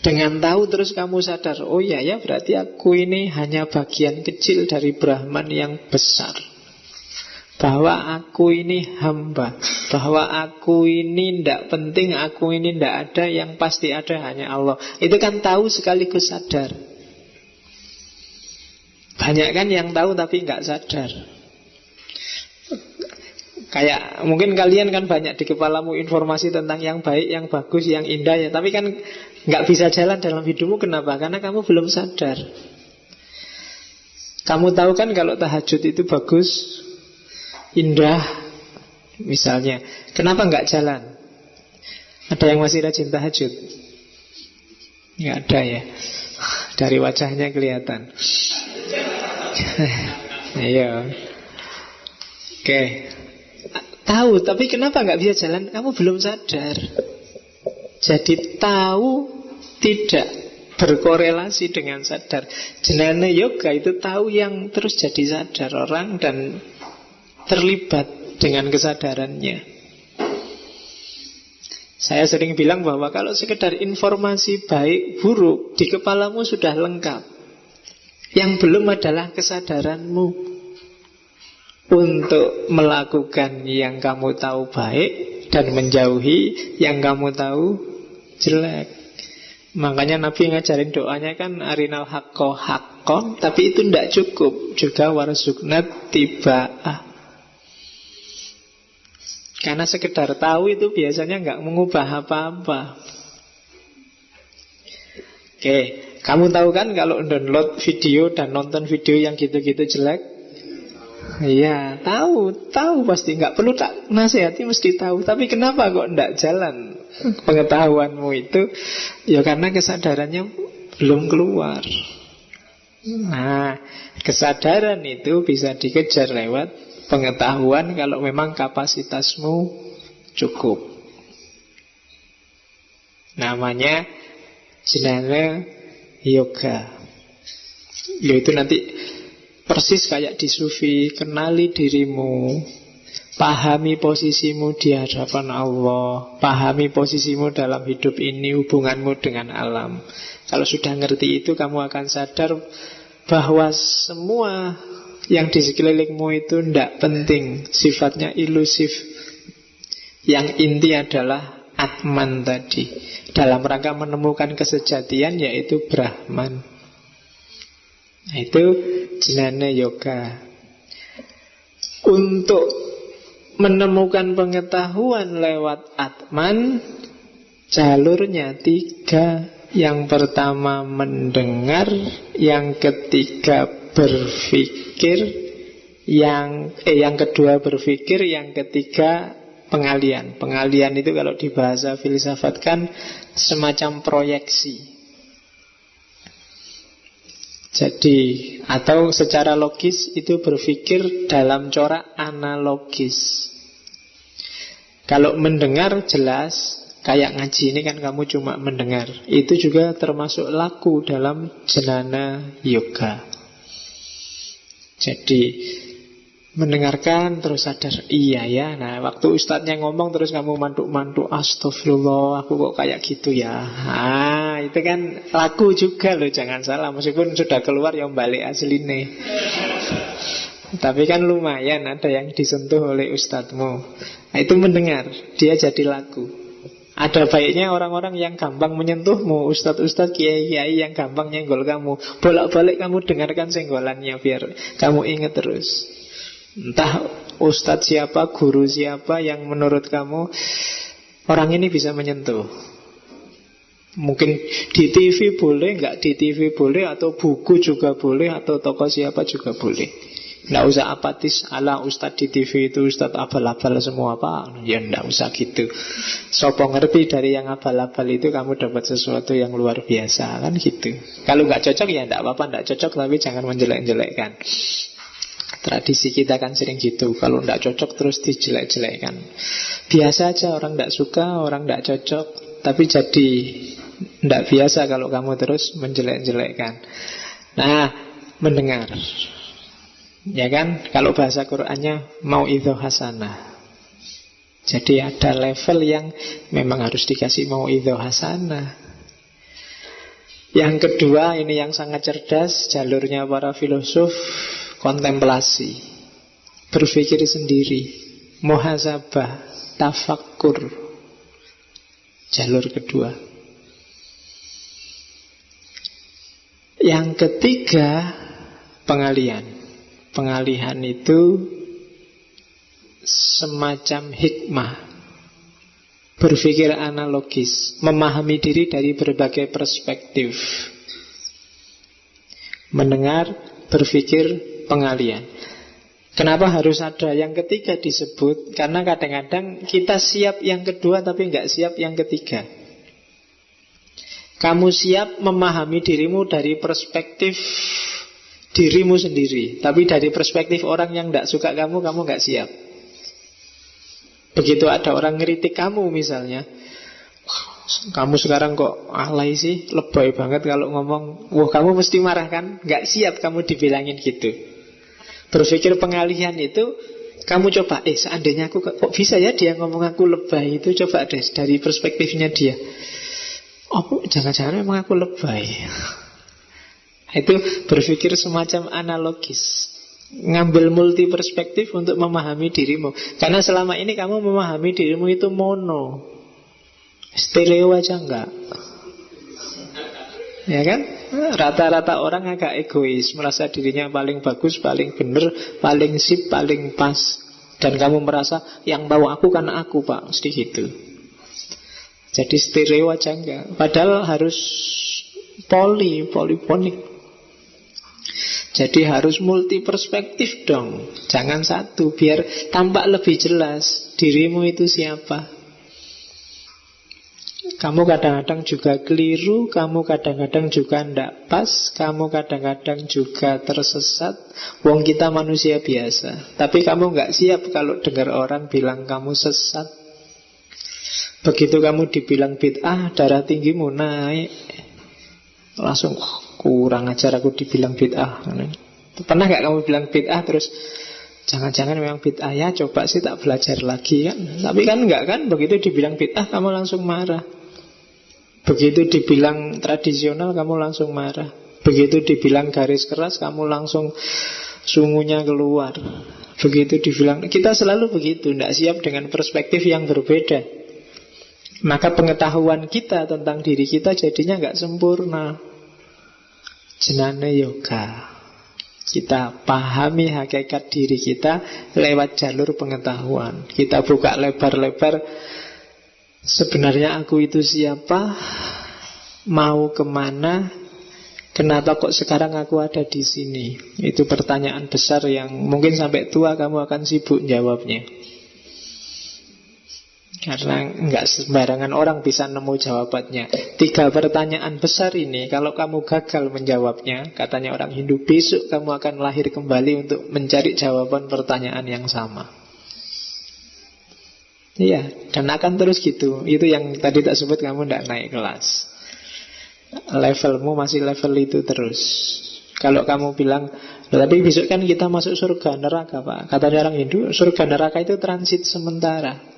Speaker 1: Dengan tahu terus kamu sadar, oh ya berarti aku ini hanya bagian kecil dari Brahman yang besar. Bahwa aku ini hamba, bahwa aku ini tidak penting, aku ini tidak ada, yang pasti ada hanya Allah. Itu kan tahu sekaligus sadar. Banyak kan yang tahu tapi nggak sadar. Kayak mungkin kalian kan banyak di kepalamu informasi tentang yang baik, yang bagus, yang indah ya. Tapi kan nggak bisa jalan dalam hidupmu. Kenapa? Karena kamu belum sadar. Kamu tahu kan kalau tahajud itu bagus, indah, misalnya. Kenapa nggak jalan? Ada yang masih rajin tahajud? Nggak ada ya. Dari wajahnya kelihatan. Ayo. Oke. Tahu, tapi kenapa nggak bisa jalan? Kamu belum sadar. Jadi tahu tidak berkorelasi dengan sadar. Jnana yoga itu tahu yang terus jadi sadar orang dan terlibat dengan kesadarannya. Saya sering bilang bahwa kalau sekedar informasi baik buruk di kepalamu sudah lengkap. Yang belum adalah kesadaranmu untuk melakukan yang kamu tahu baik dan menjauhi yang kamu tahu jelek. Makanya Nabi ngajarin doanya kan arinal haqqo haqqon, tapi itu tidak cukup. Juga warzuqnat tiba'ah. Karena sekedar tahu itu biasanya nggak mengubah apa-apa. Oke, kamu tahu kan kalau download video dan nonton video yang gitu-gitu jelek? Iya, tahu pasti, nggak perlu tak nasihati, mesti tahu. Tapi kenapa kok ndak jalan pengetahuanmu itu? Ya karena kesadarannya belum keluar. Nah, kesadaran itu bisa dikejar lewat pengetahuan kalau memang kapasitasmu cukup. Namanya jnana yoga. Yaitu nanti persis kayak di sufi, kenali dirimu, pahami posisimu di hadapan Allah, pahami posisimu dalam hidup ini, hubunganmu dengan alam. Kalau sudah ngerti itu, kamu akan sadar bahwa semua yang di sekelilingmu itu tidak penting, sifatnya ilusif. Yang inti adalah Atman tadi, dalam rangka menemukan kesejatian, yaitu Brahman. Nah, itu jnana yoga. Untuk menemukan pengetahuan lewat Atman, jalurnya 3. Yang pertama mendengar, yang ketiga berpikir, yang kedua berpikir, yang ketiga pengalian. Pengalian itu kalau di bahasa filsafat kan semacam proyeksi. Jadi, atau secara logis itu berpikir dalam corak analogis. Kalau mendengar jelas, kayak ngaji ini kan kamu cuma mendengar. Itu juga termasuk laku dalam jnana yoga. Jadi mendengarkan terus sadar, iya ya. Nah, waktu ustadznya ngomong terus kamu mantuk-mantuk, astagfirullah, aku kok kayak gitu ya. Itu kan laku juga loh, jangan salah. Meskipun sudah keluar yang balik aslinya. Tapi kan lumayan ada yang disentuh oleh ustadzmu. Nah, itu mendengar, dia jadi laku. Ada baiknya orang-orang yang gampang menyentuhmu, ustadz-ustadz, kiai-kiai yang gampang nyenggol kamu, bolak-balik kamu dengarkan senggolannya biar kamu ingat terus. Entah ustadz siapa, guru siapa yang menurut kamu orang ini bisa menyentuh. Mungkin di TV boleh, nggak di TV boleh, atau buku juga boleh, atau tokoh siapa juga boleh. Nggak usah apatis ala ustadz di TV itu ustadz abal-abal semua apa. Ya nggak usah gitu. Sopo ngerti dari yang abal-abal itu kamu dapat sesuatu yang luar biasa, kan gitu. Kalau nggak cocok ya nggak apa-apa, nggak cocok, tapi jangan menjelek-jelekkan. Tradisi kita kan sering gitu. Kalau nggak cocok terus dijelek-jelekkan. Biasa aja, orang nggak suka, orang nggak cocok, tapi jadi nggak biasa kalau kamu terus menjelek-jelekkan. Nah, mendengar, ya kan? Kalau bahasa Qur'annya mau'idhah hasanah. Jadi ada level yang memang harus dikasih mau'idhah hasanah. Yang kedua, ini yang sangat cerdas, jalurnya para filosof, kontemplasi, berpikir sendiri, muhasabah, tafakkur. Jalur kedua. Yang ketiga, pengalihan. Pengalihan itu semacam hikmah, berpikir analogis, memahami diri dari berbagai perspektif. Mendengar, berpikir, pengalihan. Kenapa harus ada yang ketiga disebut? Karena kadang-kadang kita siap yang kedua tapi nggak siap yang ketiga. Kamu siap memahami dirimu dari perspektif dirimu sendiri, tapi dari perspektif orang yang tidak suka kamu nggak siap. Begitu ada orang ngeritik kamu misalnya, kamu sekarang kok alay sih, lebay banget kalau ngomong, wah kamu mesti marah kan? Nggak siap kamu dibilangin gitu. Berpikir pengalihan itu, kamu coba, seandainya aku kok bisa ya dia ngomong aku lebay, itu coba deh dari perspektifnya dia. Oh, jangan-jangan memang aku lebay. Itu berpikir semacam analogis, ngambil multi perspektif untuk memahami dirimu. Karena selama ini kamu memahami dirimu itu mono, stereo aja enggak. Ya kan? Rata-rata orang agak egois, merasa dirinya paling bagus, paling benar, paling sip, paling pas. Dan kamu merasa yang tahu aku kan aku, Pak, mesti gitu. Jadi stereo aja enggak. Padahal harus poliponik. Jadi harus multi perspektif dong. Jangan satu, biar tampak lebih jelas dirimu itu siapa. Kamu kadang-kadang juga keliru, kamu kadang-kadang juga ndak pas, kamu kadang-kadang juga tersesat. Wong kita manusia biasa. Tapi kamu nggak siap kalau dengar orang bilang kamu sesat. Begitu kamu dibilang bid'ah, darah tinggimu naik. Langsung kurang ajar aku dibilang bid'ah. Pernah gak kamu bilang bid'ah terus jangan-jangan memang bid'ah, ya coba sih tak belajar lagi kan. Tapi kan enggak kan, begitu dibilang bid'ah kamu langsung marah. Begitu dibilang tradisional kamu langsung marah. Begitu dibilang garis keras kamu langsung sungunya keluar. Begitu dibilang, kita selalu begitu, tidak siap dengan perspektif yang berbeda. Maka pengetahuan kita tentang diri kita jadinya nggak sempurna. Jenane yoga, kita pahami hakikat diri kita lewat jalur pengetahuan. Kita buka lebar-lebar, sebenarnya aku itu siapa, mau kemana, kenapa kok sekarang aku ada di sini. Itu pertanyaan besar yang mungkin sampai tua kamu akan sibuk jawabnya. Karena nggak sembarangan orang bisa nemu jawabannya. 3 pertanyaan besar ini, kalau kamu gagal menjawabnya, katanya orang Hindu, besok kamu akan lahir kembali untuk mencari jawaban pertanyaan yang sama. Iya, dan akan terus gitu. Itu yang tadi tak sebut, kamu tidak naik kelas. Levelmu masih level itu terus. Kalau kamu bilang, tapi besok kan kita masuk surga neraka, Pak. Katanya orang Hindu, surga neraka itu transit sementara.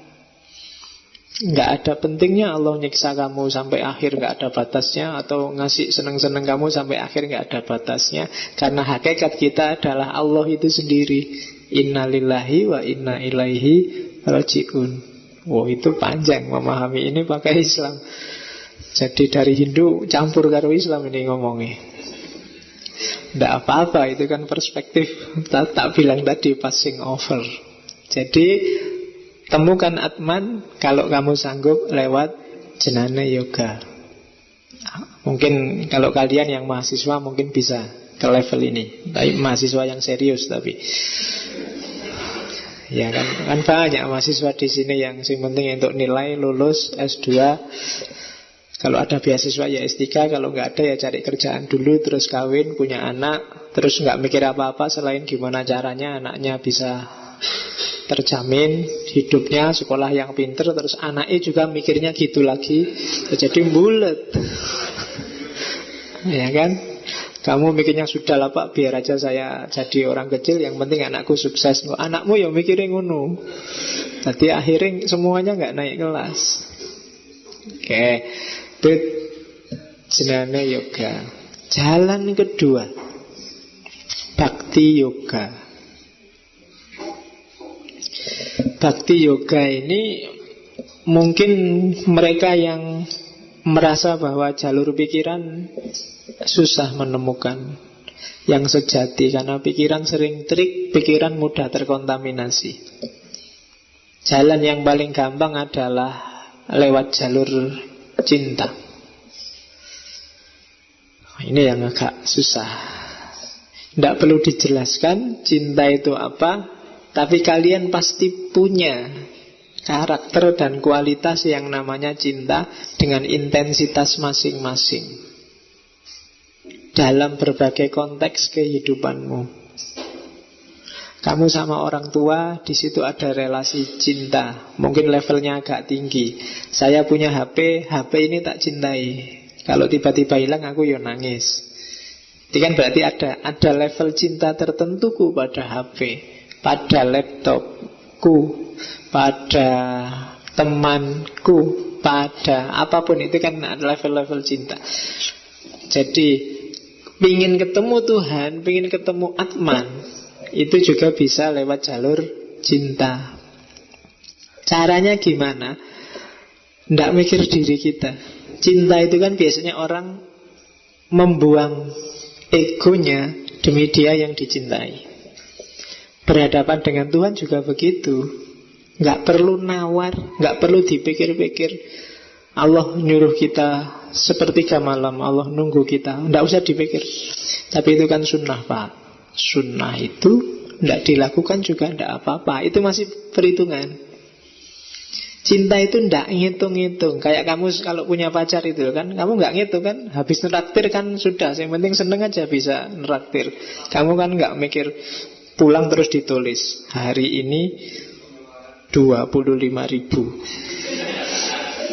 Speaker 1: Nggak ada pentingnya Allah nyiksa kamu sampai akhir, nggak ada batasnya. Atau ngasih seneng-seneng kamu sampai akhir, nggak ada batasnya. Karena hakikat kita adalah Allah itu sendiri. Inna lillahi wa inna ilaihi raji'un. Wow, itu panjang memahami ini pakai Islam. Jadi dari Hindu campur karo Islam ini ngomongnya. Nggak apa-apa, itu kan perspektif. Tak bilang tadi passing over. Jadi temukan Atman kalau kamu sanggup lewat Jenana Yoga. Mungkin kalau kalian yang mahasiswa mungkin bisa ke level ini. Tapi mahasiswa yang serius tapi. Ya kan banyak mahasiswa di sini yang penting untuk nilai lulus S2. Kalau ada beasiswa ya S3, kalau nggak ada ya cari kerjaan dulu, terus kawin, punya anak, terus nggak mikir apa-apa selain gimana caranya anaknya bisa terjamin hidupnya, sekolah yang pinter, terus anaknya juga mikirnya gitu lagi, jadi bulet. Ya kan? Kamu mikirnya sudah lah Pak, biar aja saya jadi orang kecil, yang penting anakku sukses. Anakmu ya mikirin ngono. Jadi akhirnya semuanya nggak naik kelas. Oke, itu Jenana Yoga. Jalan kedua, Bhakti Yoga. Bhakti Yoga ini mungkin mereka yang merasa bahwa jalur pikiran susah menemukan yang sejati, karena pikiran sering trik, pikiran mudah terkontaminasi. Jalan yang paling gampang adalah lewat jalur cinta. Ini yang agak susah. Tidak perlu dijelaskan cinta itu apa, tapi kalian pasti punya karakter dan kualitas yang namanya cinta dengan intensitas masing-masing dalam berbagai konteks kehidupanmu. Kamu sama orang tua, di situ ada relasi cinta. Mungkin levelnya agak tinggi. Saya punya HP ini tak cintai. Kalau tiba-tiba hilang aku ya nangis. Itu kan berarti ada level cinta tertentuku pada HP, pada laptopku, pada temanku, pada apapun. Itu kan level-level cinta. Jadi pingin ketemu Tuhan, pingin ketemu Atman, itu juga bisa lewat jalur cinta. Caranya gimana? Tidak mikir diri kita. Cinta itu kan biasanya orang membuang egonya demi dia yang dicintai. Berhadapan dengan Tuhan juga begitu. Nggak perlu nawar, nggak perlu dipikir-pikir. Allah nyuruh kita sepertiga malam, Allah nunggu kita, nggak usah dipikir. Tapi itu kan sunnah Pak. Sunnah itu tidak dilakukan juga tidak apa-apa. Itu masih perhitungan. Cinta itu ndak ngitung-ngitung. Kayak kamu kalau punya pacar itu kan, kamu nggak ngitung kan, habis neraktir kan sudah, yang penting seneng aja bisa neraktir. Kamu kan nggak mikir, pulang terus ditulis hari ini 25.000.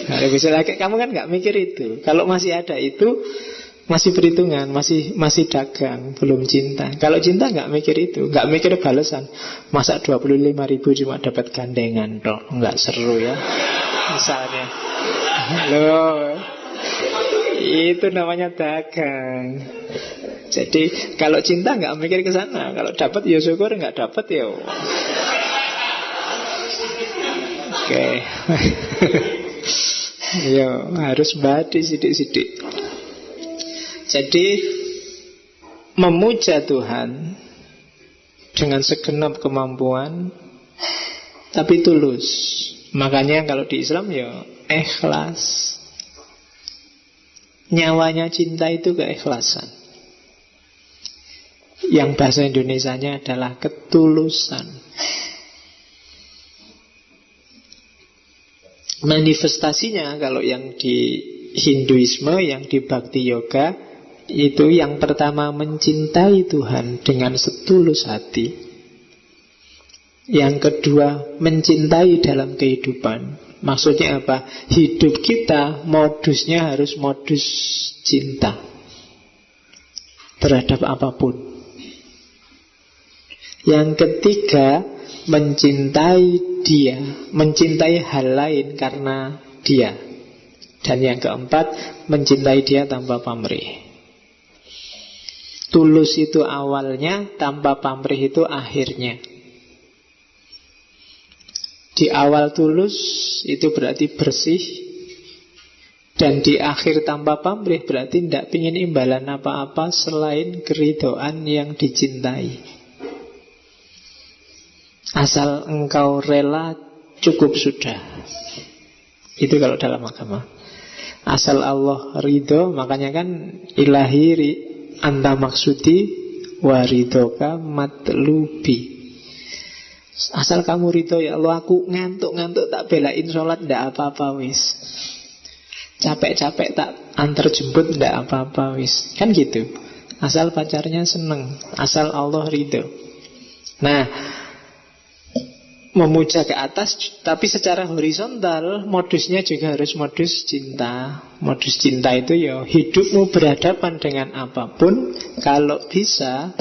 Speaker 1: Nah, bisa lagi, kamu kan nggak mikir itu. Kalau masih ada itu, masih perhitungan, masih dagang, belum cinta. Kalau cinta nggak mikir itu, nggak mikir balasan. Masa 25.000 cuma dapat gandengan toh, nggak seru ya. Misalnya, loh, itu namanya dagang. Jadi kalau cinta nggak mikir ke sana. Kalau dapat ya syukur, nggak dapat ya. Oke. Yo, harus badi sidik-sidik. Jadi memuja Tuhan dengan segenap kemampuan, tapi tulus. Makanya kalau di Islam ya ikhlas. Nyawanya cinta itu keikhlasan. Yang bahasa Indonesianya adalah ketulusan. Manifestasinya kalau yang di Hinduisme, yang di Bhakti Yoga, itu yang pertama mencintai Tuhan dengan setulus hati. Yang kedua mencintai dalam kehidupan. Maksudnya apa? Hidup kita modusnya harus modus cinta terhadap apapun. Yang ketiga mencintai dia, mencintai hal lain karena dia. Dan yang keempat mencintai dia tanpa pamrih. Tulus itu awalnya, tanpa pamrih itu akhirnya. Di awal tulus itu berarti bersih, dan di akhir tanpa pamrih berarti tidak ingin imbalan apa-apa selain keridhaan yang dicintai. Asal engkau rela, cukup sudah. Itu kalau dalam agama. Asal Allah ridho, makanya kan ilahi anta maksudi waridoka matlubi. Asal kamu ridho ya Allah, aku ngantuk-ngantuk tak belain sholat, ndak apa-apa wis. Capek-capek tak antar jemput, ndak apa-apa wis. Kan gitu. Asal pacarnya seneng, asal Allah ridho. Nah, memuja ke atas, tapi secara horizontal modusnya juga harus modus cinta. Modus cinta itu ya hidupmu berhadapan dengan apapun, kalau bisa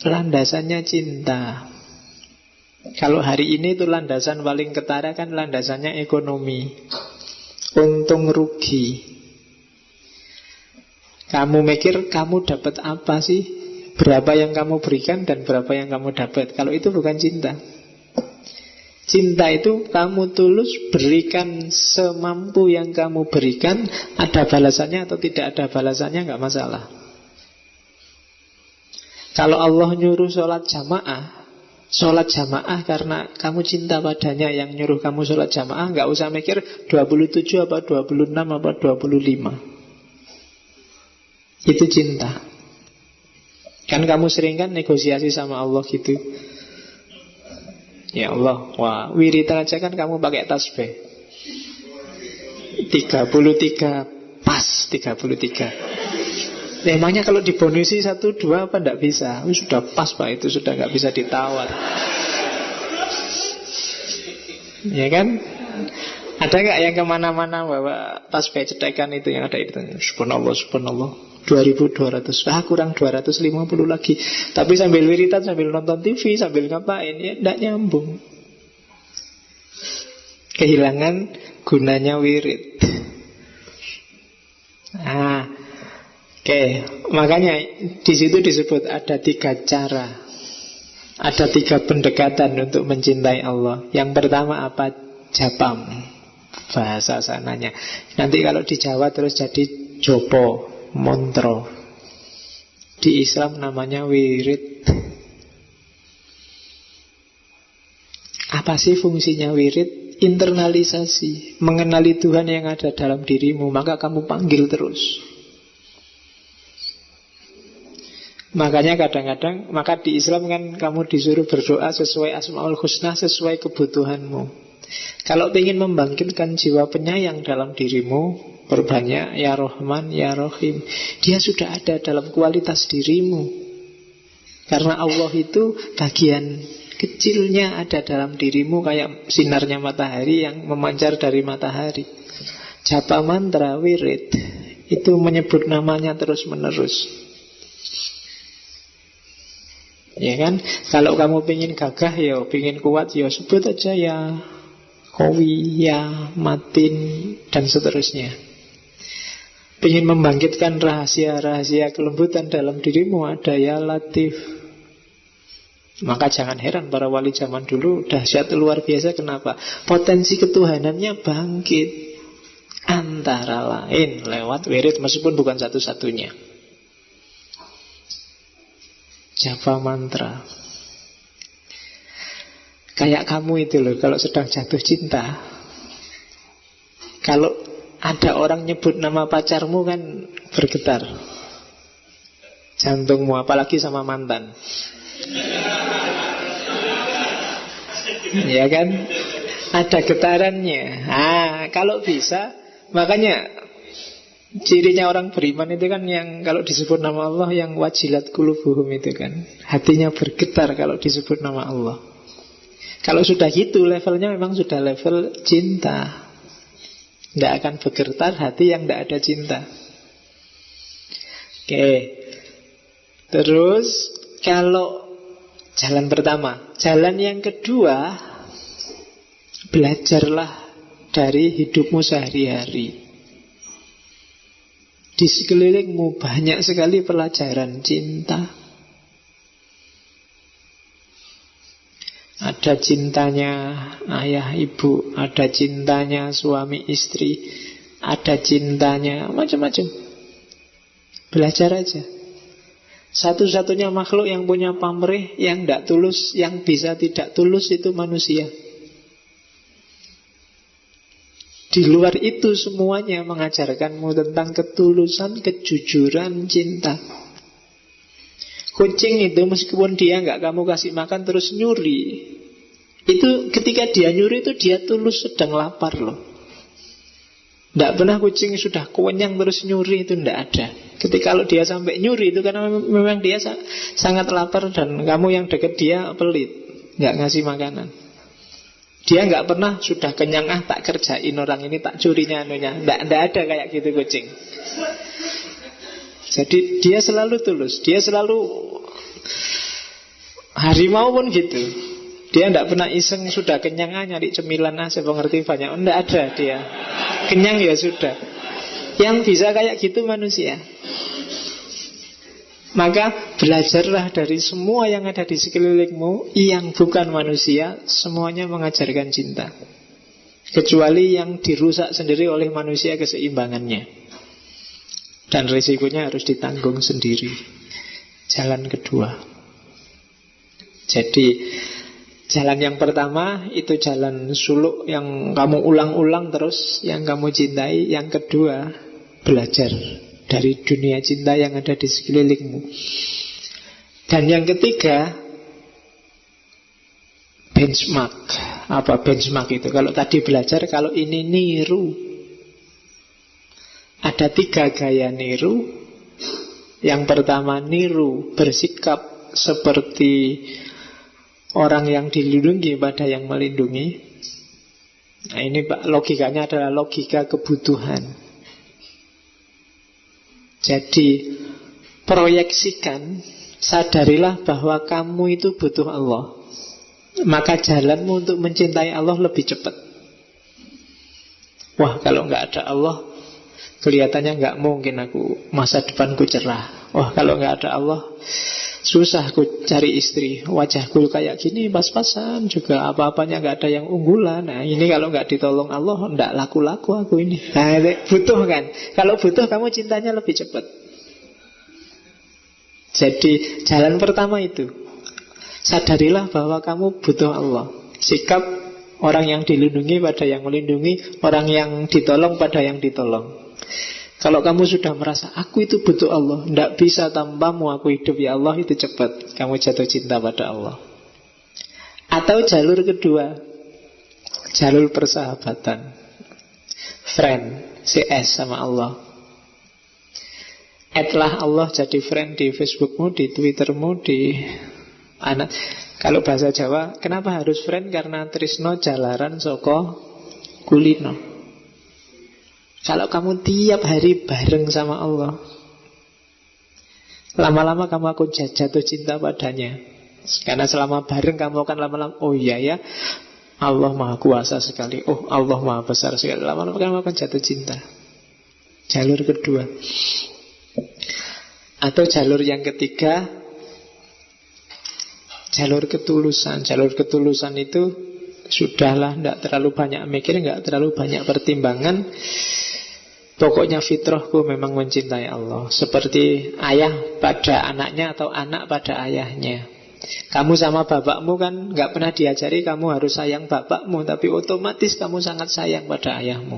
Speaker 1: landasannya cinta. Kalau hari ini itu landasan paling ketara kan landasannya ekonomi, untung rugi. Kamu mikir kamu dapat apa sih, berapa yang kamu berikan dan berapa yang kamu dapat. Kalau itu bukan cinta. Cinta itu kamu tulus berikan semampu yang kamu berikan. Ada balasannya atau tidak ada balasannya nggak masalah. Kalau Allah nyuruh sholat jamaah karena kamu cinta padanya yang nyuruh kamu sholat jamaah, nggak usah mikir 27 apa 26 apa 25. Itu cinta. Kan kamu sering kan negosiasi sama Allah gitu. Ya Allah, wah, wiritan aja kan kamu pakai tasbih 33, pas 33. Emangnya kalau dibonusi 1, 2 apa enggak bisa? Sudah pas Pak, itu sudah enggak bisa ditawar. Ya kan? Ada enggak yang kemana-mana bawa tasbih cetekan itu yang ada itu? Subhanallah, subhanallah, 2.200. Kurang 250 lagi. Tapi sambil wiritan, sambil nonton TV, sambil ngapain, ya enggak nyambung. Kehilangan gunanya wirid. Oke, makanya di situ disebut ada 3 cara, ada 3 pendekatan untuk mencintai Allah. Yang pertama apa? Japam, bahasa sananya. Nanti kalau di Jawa terus jadi jopo, montro. Di Islam namanya wirid. Apa sih fungsinya wirid? Internalisasi, mengenali Tuhan yang ada dalam dirimu, maka kamu panggil terus. Makanya kadang-kadang, maka di Islam kan kamu disuruh berdoa sesuai Asmaul Husna, sesuai kebutuhanmu. Kalau ingin membangkitkan jiwa penyayang dalam dirimu, perbanyak ya Rahman, ya Rahim. Dia sudah ada dalam kualitas dirimu. Karena Allah itu bagian kecilnya ada dalam dirimu, kayak sinarnya matahari yang memancar dari matahari. Japa mantra wirid itu menyebut namanya terus menerus. Ya kan? Kalau kamu pengen gagah ya, pengen kuat ya, sebut aja ya Kowi, ya Matin, dan seterusnya. Pengen membangkitkan rahasia-rahasia kelembutan dalam dirimu, ada ya Latif. Maka jangan heran para wali zaman dulu dahsyat luar biasa. Kenapa? Potensi ketuhanannya bangkit, antara lain lewat wirid, meskipun bukan satu-satunya. Japa mantra. Kayak kamu itu loh, kalau sedang jatuh cinta, kalau ada orang nyebut nama pacarmu kan bergetar jantungmu, apalagi sama mantan. Ya kan? Ada getarannya. Kalau bisa, makanya cirinya orang beriman itu kan yang kalau disebut nama Allah yang wajilat qulubuhum itu kan, hatinya bergetar kalau disebut nama Allah. Kalau sudah gitu levelnya memang sudah level cinta. Tidak akan bergetar hati yang tidak ada cinta. Oke. Terus kalau jalan pertama, jalan yang kedua, belajarlah dari hidupmu sehari-hari. Di sekelilingmu banyak sekali pelajaran cinta. Ada cintanya ayah ibu, ada cintanya suami istri, ada cintanya macam-macam. Belajar aja. Satu-satunya makhluk yang punya pamrih, yang tidak tulus, yang bisa tidak tulus itu manusia. Di luar itu semuanya mengajarkanmu tentang ketulusan, kejujuran, cinta. Kucing itu meskipun dia nggak kamu kasih makan terus nyuri, itu ketika dia nyuri itu dia tulus sedang lapar loh. Tidak pernah kucing sudah kenyang terus nyuri, itu tidak ada. Ketika kalau dia sampai nyuri itu karena memang dia sangat lapar dan kamu yang deket dia pelit, nggak ngasih makanan. Dia nggak pernah sudah kenyang, tak kerjain orang ini, tak curinya anunya. Nggak ada kayak gitu kucing. Jadi dia selalu tulus. Dia selalu, harimau pun gitu. Dia tidak pernah iseng sudah kenyang nyari cemilan saya mengerti banyak. Tidak ada dia. Kenyang ya sudah. Yang bisa kayak gitu manusia. Maka belajarlah dari semua yang ada di sekelilingmu yang bukan manusia, semuanya mengajarkan cinta. Kecuali yang dirusak sendiri oleh manusia keseimbangannya. Dan risikonya harus ditanggung sendiri. Jalan kedua. Jadi jalan yang pertama itu jalan suluk yang kamu ulang-ulang terus, yang kamu cintai. Yang kedua, belajar dari dunia cinta yang ada di sekelilingmu. Dan yang ketiga, benchmark. Apa benchmark itu? Kalau tadi belajar, kalau ini niru. Ada 3 gaya niru. Yang pertama niru, bersikap seperti orang yang dilindungi pada yang melindungi. Nah ini logikanya adalah logika kebutuhan. Jadi proyeksikan, sadarilah bahwa kamu itu butuh Allah. Maka jalanmu untuk mencintai Allah lebih cepat. Wah kalau nggak ada Allah, kelihatannya nggak mungkin aku masa depanku cerah. Wah kalau nggak ada Allah, susah aku cari istri. Wajahku kayak gini pas-pasan juga, apa-apanya nggak ada yang unggulan. Nah ini kalau nggak ditolong Allah, nggak laku-laku aku ini. Nah butuh kan. Kalau butuh kamu cintanya lebih cepat. Jadi jalan pertama itu, sadarilah bahwa kamu butuh Allah. Sikap orang yang dilindungi pada yang melindungi, orang yang ditolong pada yang ditolong. Kalau kamu sudah merasa aku itu butuh Allah, tidak bisa tanpamu aku hidup ya Allah, itu cepat kamu jatuh cinta pada Allah. Atau jalur kedua, jalur persahabatan. Friend, CS sama Allah. Add-lah Allah jadi friend di Facebookmu, di Twittermu, di anak. Kalau bahasa Jawa, kenapa harus friend? Karena tresno jalaran saka kulino. Kalau kamu tiap hari bareng sama Allah, lama-lama kamu akan jatuh cinta padanya. Karena selama bareng kamu akan lama-lama, oh iya ya, Allah Maha Kuasa sekali, oh Allah Maha Besar sekali. Lama-lama kamu akan jatuh cinta. Jalur kedua. Atau jalur yang ketiga, jalur ketulusan. Jalur ketulusan itu sudahlah, tidak terlalu banyak mikir, tidak terlalu banyak pertimbangan. Pokoknya fitrahku memang mencintai Allah. Seperti ayah pada anaknya atau anak pada ayahnya. Kamu sama bapakmu kan nggak pernah diajari kamu harus sayang bapakmu, tapi otomatis kamu sangat sayang pada ayahmu.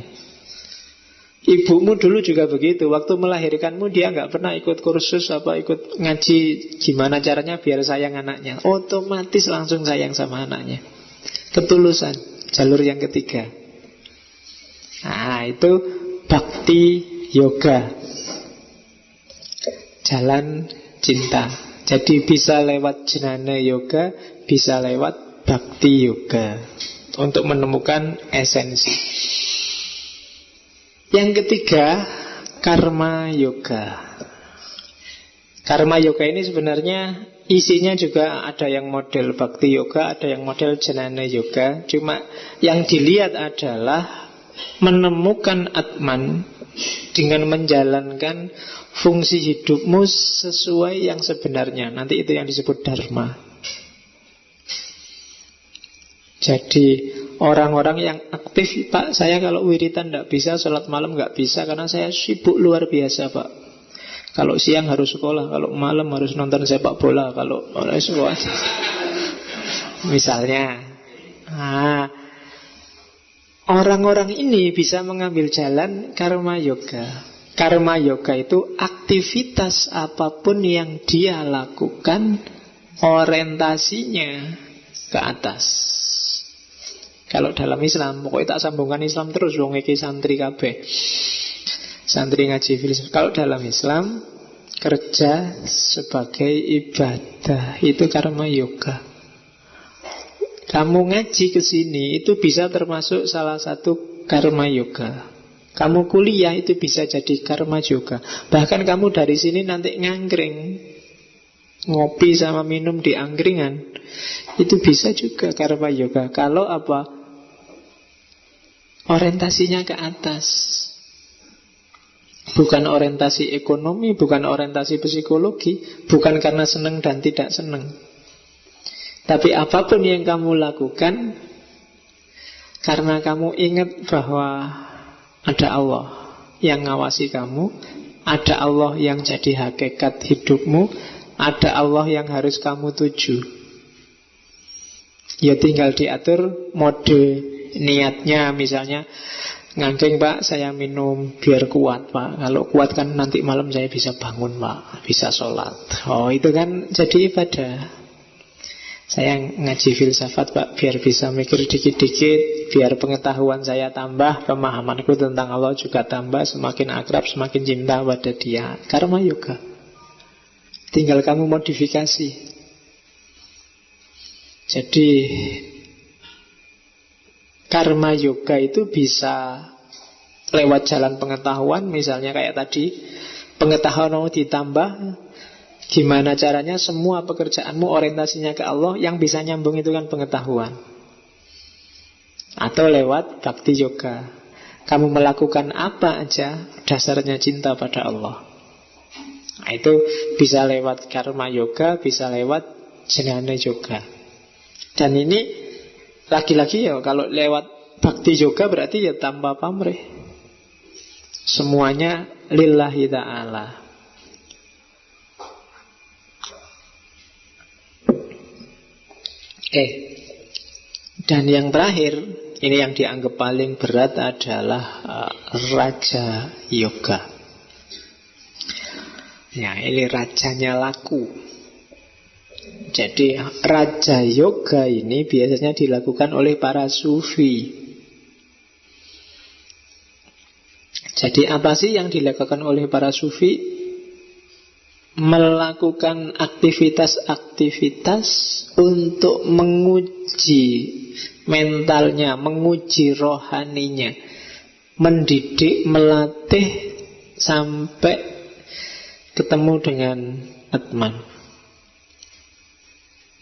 Speaker 1: Ibumu dulu juga begitu. Waktu melahirkanmu dia nggak pernah ikut kursus ikut ngaji gimana caranya biar sayang anaknya. Otomatis langsung sayang sama anaknya. Ketulusan, jalur yang ketiga. Nah, itu bhakti yoga, jalan cinta. Jadi bisa lewat jnana yoga, bisa lewat bhakti yoga untuk menemukan esensi. Yang ketiga, karma yoga. Karma yoga ini sebenarnya isinya juga ada yang model bhakti yoga, ada yang model jnana yoga. Cuma yang dilihat adalah menemukan Atman dengan menjalankan fungsi hidupmu sesuai yang sebenarnya. Nanti itu yang disebut dharma. Jadi orang-orang yang aktif, Pak, saya kalau wiritan tidak bisa, sholat malam nggak bisa karena saya sibuk luar biasa, Pak. Kalau siang harus sekolah, kalau malam harus nonton sepak bola, kalau sekolah. Misalnya, orang-orang ini bisa mengambil jalan karma yoga. Karma yoga itu aktivitas apapun yang dia lakukan orientasinya ke atas. Kalau dalam Islam, pokoknya tak sambungkan Islam terus, wong iki santri kabeh. Santri ngaji filsafat. Kalau dalam Islam, kerja sebagai ibadah itu karma yoga. Kamu ngaji ke sini itu bisa termasuk salah satu karma yoga. Kamu kuliah itu bisa jadi karma yoga. Bahkan kamu dari sini nanti ngangkring, ngopi sama minum di angkringan, itu bisa juga karma yoga. Kalau apa? Orientasinya ke atas. Bukan orientasi ekonomi, bukan orientasi psikologi, bukan karena senang dan tidak senang. Tapi apapun yang kamu lakukan, karena kamu ingat bahwa ada Allah yang ngawasi kamu, ada Allah yang jadi hakikat hidupmu, ada Allah yang harus kamu tuju. Ya tinggal diatur mode niatnya. Misalnya, ngangking Pak, saya minum biar kuat Pak. Kalau kuat kan nanti malam saya bisa bangun Pak, bisa sholat. Oh itu kan jadi ibadah. Saya ngaji filsafat Pak, biar bisa mikir dikit-dikit, biar pengetahuan saya tambah, pemahamanku tentang Allah juga tambah, semakin akrab, semakin cinta pada Dia. Karma yoga. Tinggal kamu modifikasi. Jadi karma yoga itu bisa lewat jalan pengetahuan. Misalnya kayak tadi, pengetahuan mau ditambah. Gimana caranya semua pekerjaanmu orientasinya ke Allah, yang bisa nyambung itu kan pengetahuan. Atau lewat bhakti yoga, kamu melakukan apa aja dasarnya cinta pada Allah. Nah, itu bisa lewat karma yoga, bisa lewat jnana yoga. Dan ini lagi-lagi ya, kalau lewat bhakti yoga berarti ya tanpa pamrih. Semuanya lillahi ta'ala. Dan yang terakhir, ini yang dianggap paling berat adalah Raja Yoga. Ya, ini rajanya laku. Jadi Raja Yoga ini biasanya dilakukan oleh para sufi. Jadi apa sih yang dilakukan oleh para sufi? Melakukan aktivitas-aktivitas untuk menguji mentalnya, menguji rohaninya, mendidik, melatih sampai ketemu dengan Atman.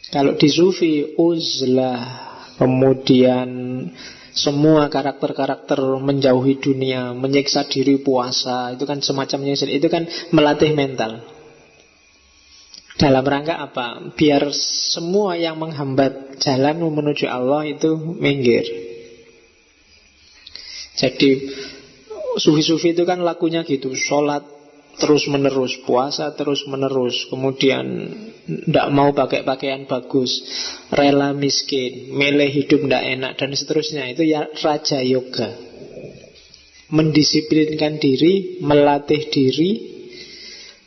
Speaker 1: Kalau di sufi, uzlah, kemudian semua karakter-karakter menjauhi dunia, menyiksa diri, puasa, itu kan semacamnya, itu kan melatih mental. Dalam rangka apa? Biar semua yang menghambat jalanmu menuju Allah itu minggir. Jadi sufi-sufi itu kan lakunya gitu, sholat terus menerus, puasa terus menerus, kemudian tidak mau pakai pakaian bagus, rela miskin, milih hidup tidak enak, dan seterusnya. Itu ya raja yoga. Mendisiplinkan diri, melatih diri,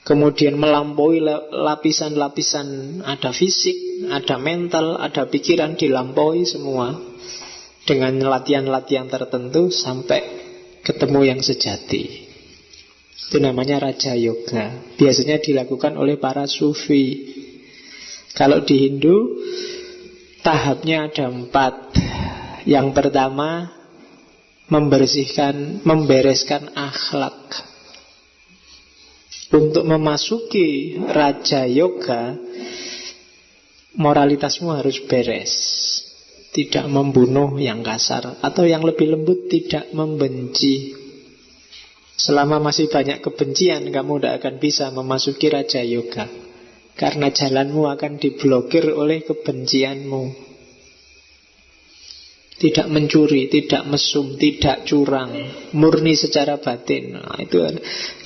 Speaker 1: kemudian melampaui lapisan-lapisan. Ada fisik, ada mental, ada pikiran, dilampaui semua dengan latihan-latihan tertentu sampai ketemu yang sejati. Itu namanya raja yoga. Biasanya dilakukan oleh para sufi. Kalau di Hindu tahapnya ada 4. Yang pertama, membereskan akhlak. Untuk memasuki raja yoga, moralitasmu harus beres. Tidak membunuh yang kasar, atau yang lebih lembut, tidak membenci. Selama masih banyak kebencian, kamu tidak akan bisa memasuki raja yoga, karena jalanmu akan diblokir oleh kebencianmu. Tidak mencuri, tidak mesum, tidak curang, murni secara batin. Nah, itu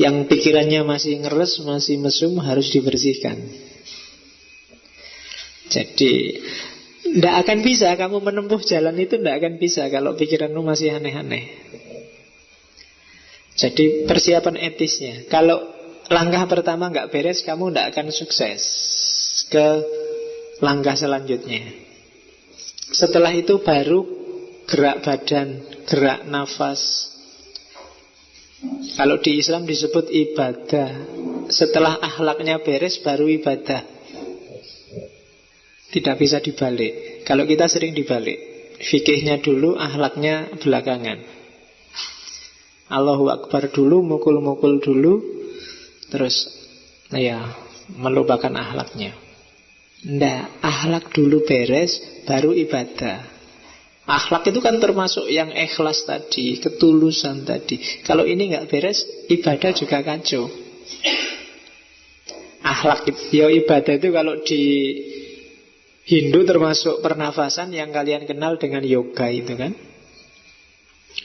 Speaker 1: yang pikirannya masih ngeres, masih mesum, harus dibersihkan. Jadi tidak akan bisa kamu menempuh jalan itu, tidak akan bisa kalau pikiranmu masih aneh-aneh. Jadi persiapan etisnya, kalau langkah pertama nggak beres, kamu tidak akan sukses ke langkah selanjutnya. Setelah itu baru gerak badan, gerak nafas. Kalau di Islam disebut ibadah. Setelah akhlaknya beres baru ibadah. Tidak bisa dibalik. Kalau kita sering dibalik, fikihnya dulu, akhlaknya belakangan. Allahu Akbar dulu, mukul-mukul dulu, terus melupakan akhlaknya. Nggak, akhlak dulu beres, baru ibadah. Akhlak itu kan termasuk yang ikhlas tadi, ketulusan tadi. Kalau ini nggak beres, ibadah juga kacau. Akhlak ibadah itu kalau di Hindu termasuk pernafasan yang kalian kenal dengan yoga itu kan.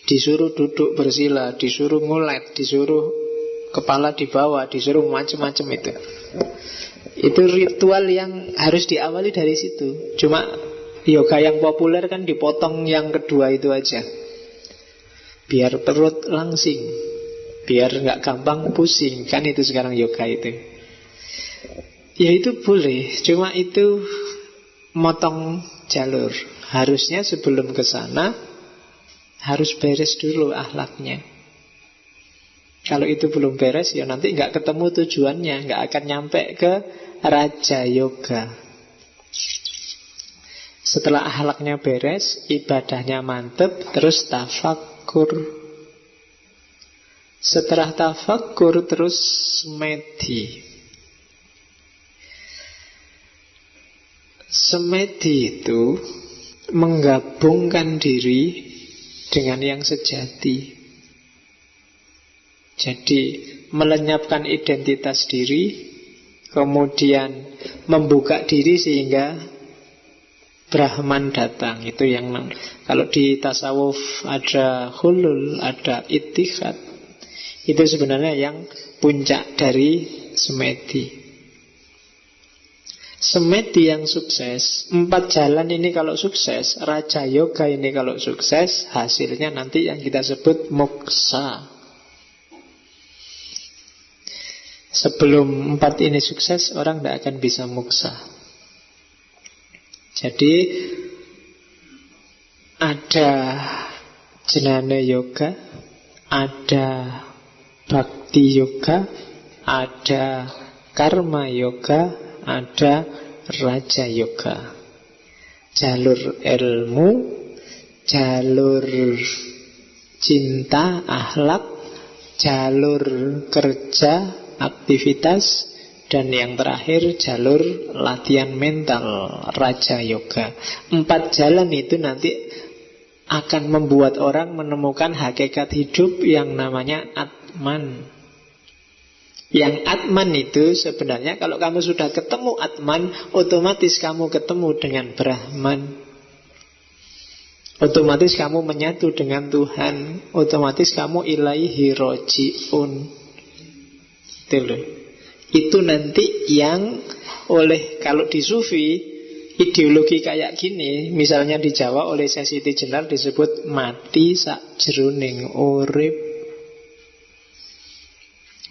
Speaker 1: Disuruh duduk bersila, disuruh ngulet, disuruh kepala di bawah, disuruh macam-macam itu. Itu ritual yang harus diawali dari situ. Cuma yoga yang populer kan dipotong yang kedua itu aja, biar perut langsing, biar nggak gampang pusing. Kan itu sekarang yoga itu. Ya itu boleh, cuma itu motong jalur. Harusnya sebelum ke sana harus beres dulu akhlaknya. Kalau itu belum beres, ya nanti nggak ketemu tujuannya, nggak akan nyampe ke raja yoga. Setelah akhlaknya beres, ibadahnya mantep, terus tafakkur. Setelah tafakkur, terus semedi. Semedi itu menggabungkan diri dengan yang sejati. Jadi melenyapkan identitas diri, kemudian membuka diri sehingga Brahman datang. Itu yang kalau di tasawuf ada hulul, ada ittihad. Itu sebenarnya yang puncak dari semedi. Semedi yang sukses, 4 jalan ini kalau sukses, raja yoga ini kalau sukses, hasilnya nanti yang kita sebut moksa. Sebelum 4 ini sukses, orang tidak akan bisa moksa. Jadi ada jnana yoga, ada bhakti yoga, ada karma yoga, ada raja yoga. Jalur ilmu, jalur cinta, akhlak, jalur kerja, aktivitas, dan yang terakhir jalur latihan mental, raja yoga. 4 jalan itu nanti akan membuat orang menemukan hakikat hidup yang namanya Atman. Yang Atman itu sebenarnya kalau kamu sudah ketemu Atman, otomatis kamu ketemu dengan Brahman. Otomatis kamu menyatu dengan Tuhan. Otomatis kamu ilaihi roji'un. Itu loh. Itu nanti yang oleh, kalau di Sufi, ideologi kayak gini, misalnya di Jawa oleh Sesiti Jenar disebut mati sakjroning urip.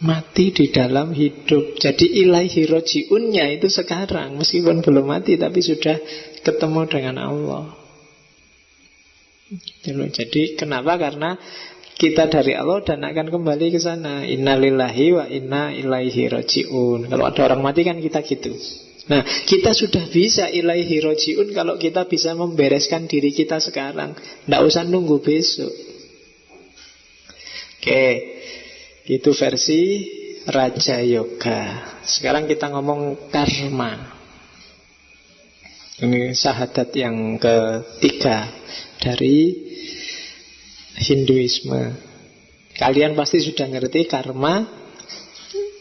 Speaker 1: Mati di dalam hidup. Jadi ilaihi roji'unnya itu sekarang, meskipun belum mati tapi sudah ketemu dengan Allah. Jadi kenapa? Karena kita dari Allah dan akan kembali ke sana. Innalillahi wa inna ilaihi roji'un. Kalau ada orang mati kan kita gitu. Nah, kita sudah bisa ilaihi roji'un kalau kita bisa membereskan diri kita sekarang. Tidak usah nunggu besok. Oke, itu versi Raja Yoga. Sekarang kita ngomong karma. Ini syahadat yang ketiga dari Hinduisme. Kalian pasti sudah ngerti karma.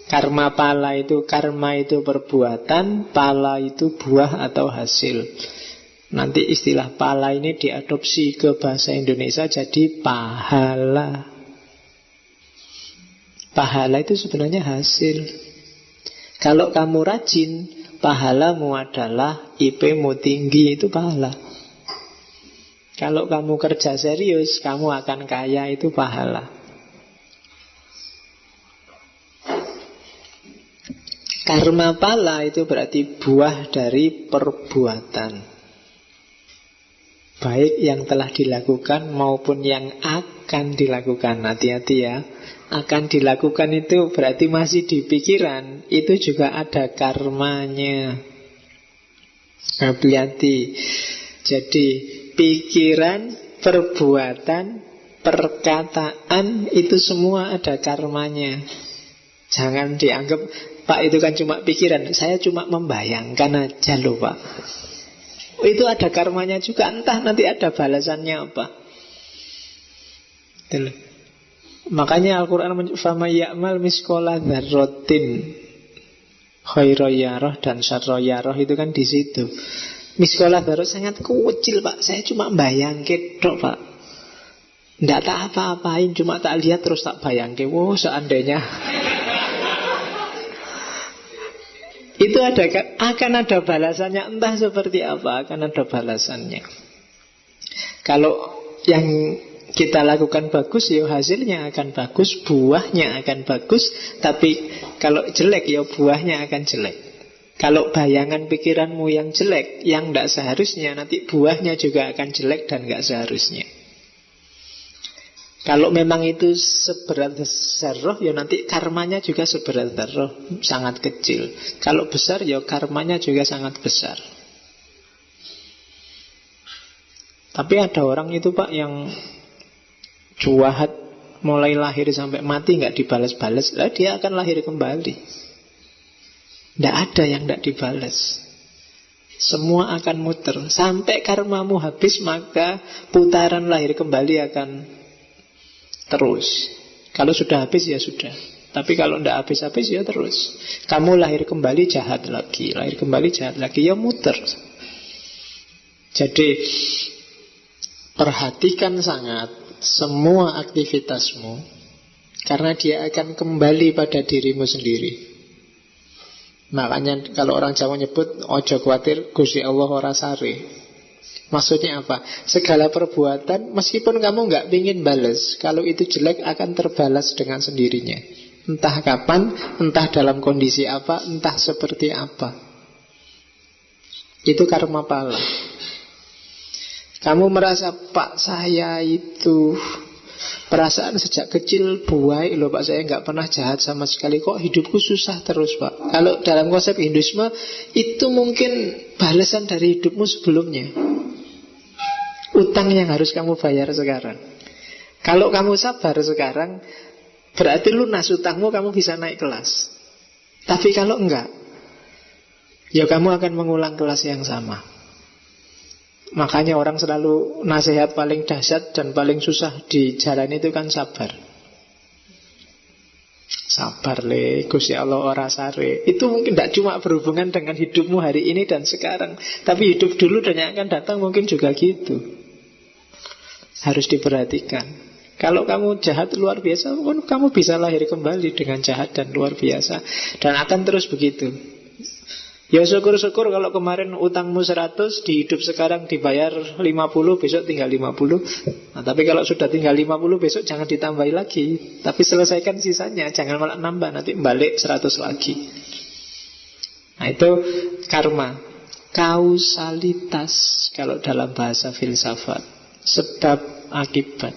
Speaker 1: Karma pala itu, karma itu perbuatan, pala itu buah atau hasil. Nanti istilah pala ini diadopsi ke bahasa Indonesia jadi pahala. Pahala itu sebenarnya hasil. Kalau kamu rajin, pahalamu adalah IP-mu tinggi, itu pahala. Kalau kamu kerja serius, kamu akan kaya, itu pahala. Karma pala itu berarti buah dari perbuatan, baik yang telah dilakukan maupun yang akan dilakukan. Hati-hati ya. Akan dilakukan itu berarti masih di pikiran. Itu juga ada karmanya. Hati-hati. Jadi pikiran, perbuatan, perkataan itu semua ada karmanya. Jangan dianggap, Pak itu kan cuma pikiran, saya cuma membayangkan aja loh Pak. Itu ada karmanya juga, entah nanti ada balasannya apa. Itu. Makanya Al-Quran fama ya'mal miskola dzarratin khairoyarah dan syarroyarah itu kan di situ. Miskola dzarrah sangat kecil Pak, saya cuma bayangke tok Pak. Nggak tak apa-apain, cuma tak lihat terus tak bayangke. Wow, seandainya itu akan ada balasannya, entah seperti apa, akan ada balasannya. Kalau yang kita lakukan bagus, ya hasilnya akan bagus, buahnya akan bagus. Tapi kalau jelek, ya buahnya akan jelek. Kalau bayangan pikiranmu yang jelek, yang tidak seharusnya, nanti buahnya juga akan jelek dan tidak seharusnya. Kalau memang itu seberat zarrah, ya nanti karmanya juga seberat zarrah, sangat kecil. Kalau besar, ya karmanya juga sangat besar. Tapi ada orang itu Pak yang juahat mulai lahir sampai mati nggak dibalas-balas, lah dia akan lahir kembali. Tidak ada yang tidak dibalas. Semua akan muter sampai karmamu habis, maka putaran lahir kembali akan terus. Kalau sudah habis ya sudah. Tapi kalau tidak habis-habis ya terus. Kamu lahir kembali jahat lagi, lahir kembali jahat lagi, ya muter. Jadi perhatikan sangat semua aktivitasmu, karena dia akan kembali pada dirimu sendiri. Makanya kalau orang Jawa nyebut ojo kuatir Gusti Allah ora sare. Maksudnya apa? Segala perbuatan meskipun kamu nggak pingin balas, kalau itu jelek akan terbalas dengan sendirinya. Entah kapan, entah dalam kondisi apa, entah seperti apa. Itu karma pala. Kamu merasa Pak saya itu Perasaan sejak kecil baik loh Pak, saya nggak pernah jahat sama sekali, kok hidupku susah terus Pak. Kalau dalam konsep Hinduisme itu mungkin balasan dari hidupmu sebelumnya, utang yang harus kamu bayar sekarang. Kalau kamu sabar sekarang, berarti lunas utangmu, kamu bisa naik kelas. Tapi kalau enggak, ya kamu akan mengulang kelas yang sama. Makanya orang selalu nasihat paling dahsyat dan paling susah di jalan itu kan sabar. Sabar le, Gusti Allah ora sare. Itu mungkin tidak cuma berhubungan dengan hidupmu hari ini dan sekarang, tapi hidup dulu dan yang akan datang mungkin juga gitu. Harus diperhatikan. Kalau kamu jahat luar biasa, kamu bisa lahir kembali dengan jahat dan luar biasa. Dan akan terus begitu. Ya syukur-syukur kalau kemarin utangmu 100, di hidup sekarang dibayar 50, besok tinggal 50. Nah, tapi kalau sudah tinggal 50, besok jangan ditambahi lagi. Tapi selesaikan sisanya, jangan malah nambah, nanti balik 100 lagi. Nah itu karma. Kausalitas kalau dalam bahasa filsafat. Sebab akibat.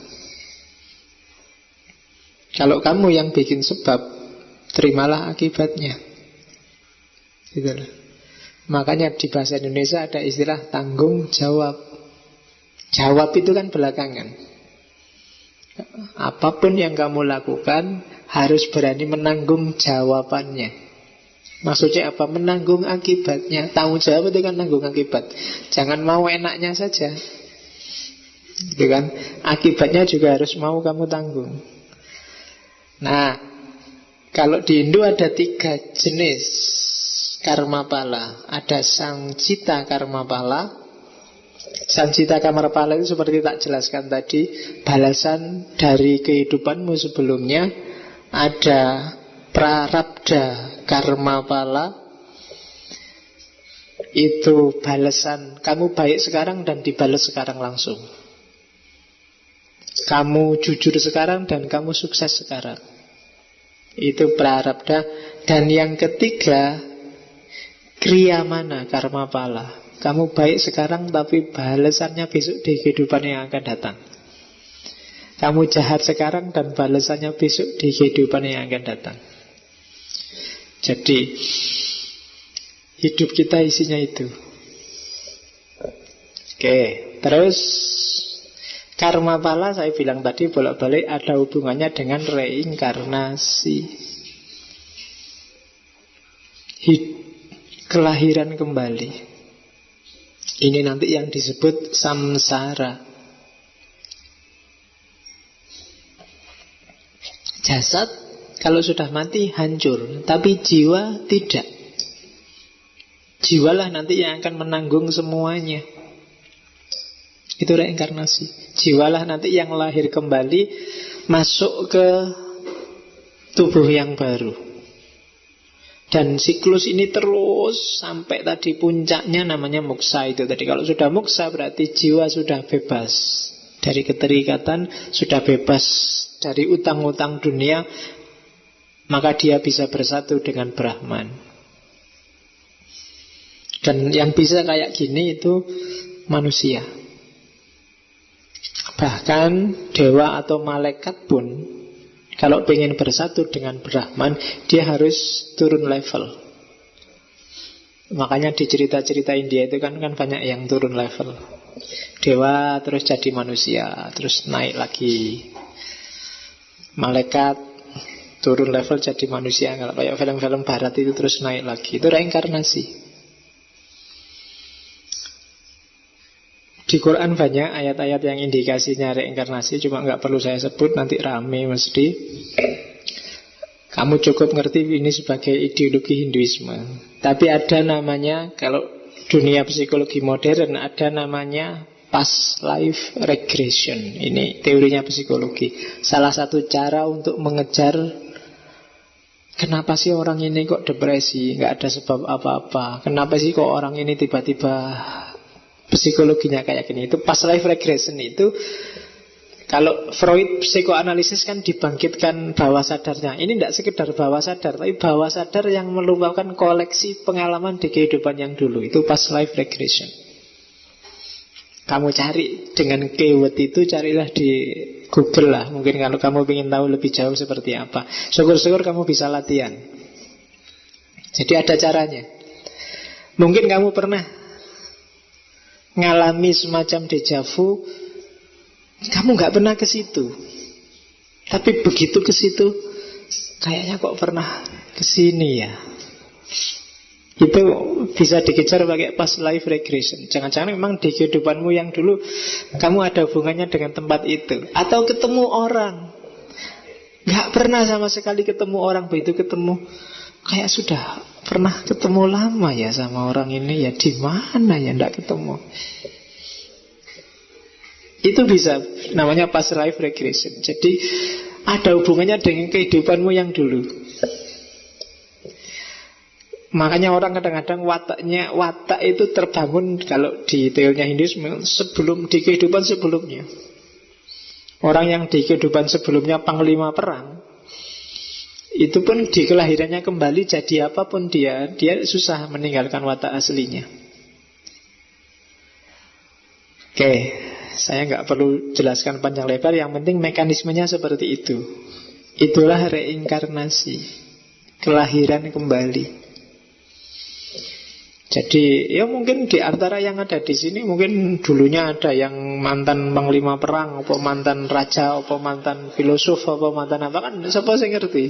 Speaker 1: Kalau kamu yang bikin sebab, terimalah akibatnya. Gitu loh. Makanya di bahasa Indonesia ada istilah tanggung jawab. Jawab itu kan belakangan. Apapun yang kamu lakukan harus berani menanggung jawabannya. Maksudnya apa? Menanggung akibatnya. Tanggung jawab itu kan tanggung akibat. Jangan mau enaknya saja, gitu kan? Akibatnya juga harus mau kamu tanggung. Nah, kalau di Hindu ada 3 jenis karma pala. Ada sangcita karma pala. Sangcita karma pala itu seperti tak jelaskan tadi, balasan dari kehidupanmu sebelumnya. Ada prarabdha karma pala, itu balasan kamu baik sekarang dan dibalas sekarang langsung. Kamu jujur sekarang dan kamu sukses sekarang. Itu prarabdha. Dan yang ketiga, kriyamana karma pala. Kamu baik sekarang tapi balasannya besok di kehidupan yang akan datang. Kamu jahat sekarang dan balasannya besok di kehidupan yang akan datang. Jadi hidup kita isinya itu. Oke, terus karma pala saya bilang tadi bolak-balik ada hubungannya dengan reinkarnasi. Kelahiran kembali. Ini nanti yang disebut samsara. Jasad kalau sudah mati hancur, tapi jiwa tidak. Jiwalah nanti yang akan menanggung semuanya. Itu reinkarnasi. Jiwalah nanti yang lahir kembali, masuk ke tubuh yang baru. Dan siklus ini terus sampai tadi puncaknya namanya moksa itu tadi. Kalau sudah moksa berarti jiwa sudah bebas dari keterikatan, sudah bebas dari utang-utang dunia, maka dia bisa bersatu dengan Brahman. Dan yang bisa kayak gini itu manusia. Bahkan dewa atau malaikat pun kalau pengen bersatu dengan Brahman, dia harus turun level. Makanya di cerita-cerita India itu kan banyak yang turun level. Dewa terus jadi manusia, terus naik lagi. Malaikat turun level jadi manusia. Kalau kayak film-film barat itu terus naik lagi. Itu reinkarnasi. Di Quran banyak ayat-ayat yang indikasinya reinkarnasi, cuma nggak perlu saya sebut, nanti rame mesti. Kamu cukup ngerti ini sebagai ideologi Hinduisme. Tapi ada namanya, kalau dunia psikologi modern, ada namanya past life regression. Ini teorinya psikologi. Salah satu cara untuk mengejar kenapa sih orang ini kok depresi, nggak ada sebab apa-apa. Kenapa sih kok orang ini tiba-tiba psikologinya kayak gini. Itu past life regression itu, kalau Freud psikoanalisis kan dibangkitkan bawah sadarnya. Ini tidak sekedar bawah sadar, tapi bawah sadar yang melupakan koleksi pengalaman di kehidupan yang dulu. Itu past life regression. Kamu cari dengan keyword itu, carilah di Google lah, mungkin kalau kamu ingin tahu lebih jauh seperti apa. Syukur-syukur kamu bisa latihan. Jadi ada caranya. Mungkin kamu pernah ngalami semacam deja vu, kamu nggak pernah ke situ, tapi begitu ke situ, kayaknya kok pernah ke sini ya. Itu bisa dikejar pakai past life regression. Jangan-jangan memang di kehidupanmu yang dulu kamu ada hubungannya dengan tempat itu. Atau ketemu orang, nggak pernah sama sekali ketemu orang, begitu ketemu kayak sudah pernah ketemu lama ya sama orang ini, ya di mana ya nggak ketemu. Itu bisa, namanya past life regression. Jadi ada hubungannya dengan kehidupanmu yang dulu. Makanya orang kadang-kadang watak itu terbangun, kalau di teorinya Hinduisme, sebelum di kehidupan sebelumnya. Orang yang di kehidupan sebelumnya panglima perang, itu pun di kelahirannya kembali jadi apapun dia susah meninggalkan watak aslinya. Oke, saya nggak perlu jelaskan panjang lebar, yang penting mekanismenya seperti itu. Itulah reinkarnasi, kelahiran kembali. Jadi ya mungkin di antara yang ada di sini mungkin dulunya ada yang mantan panglima perang, apa mantan raja, apa mantan filosof, apa mantan apa, kan siapa sih ngerti?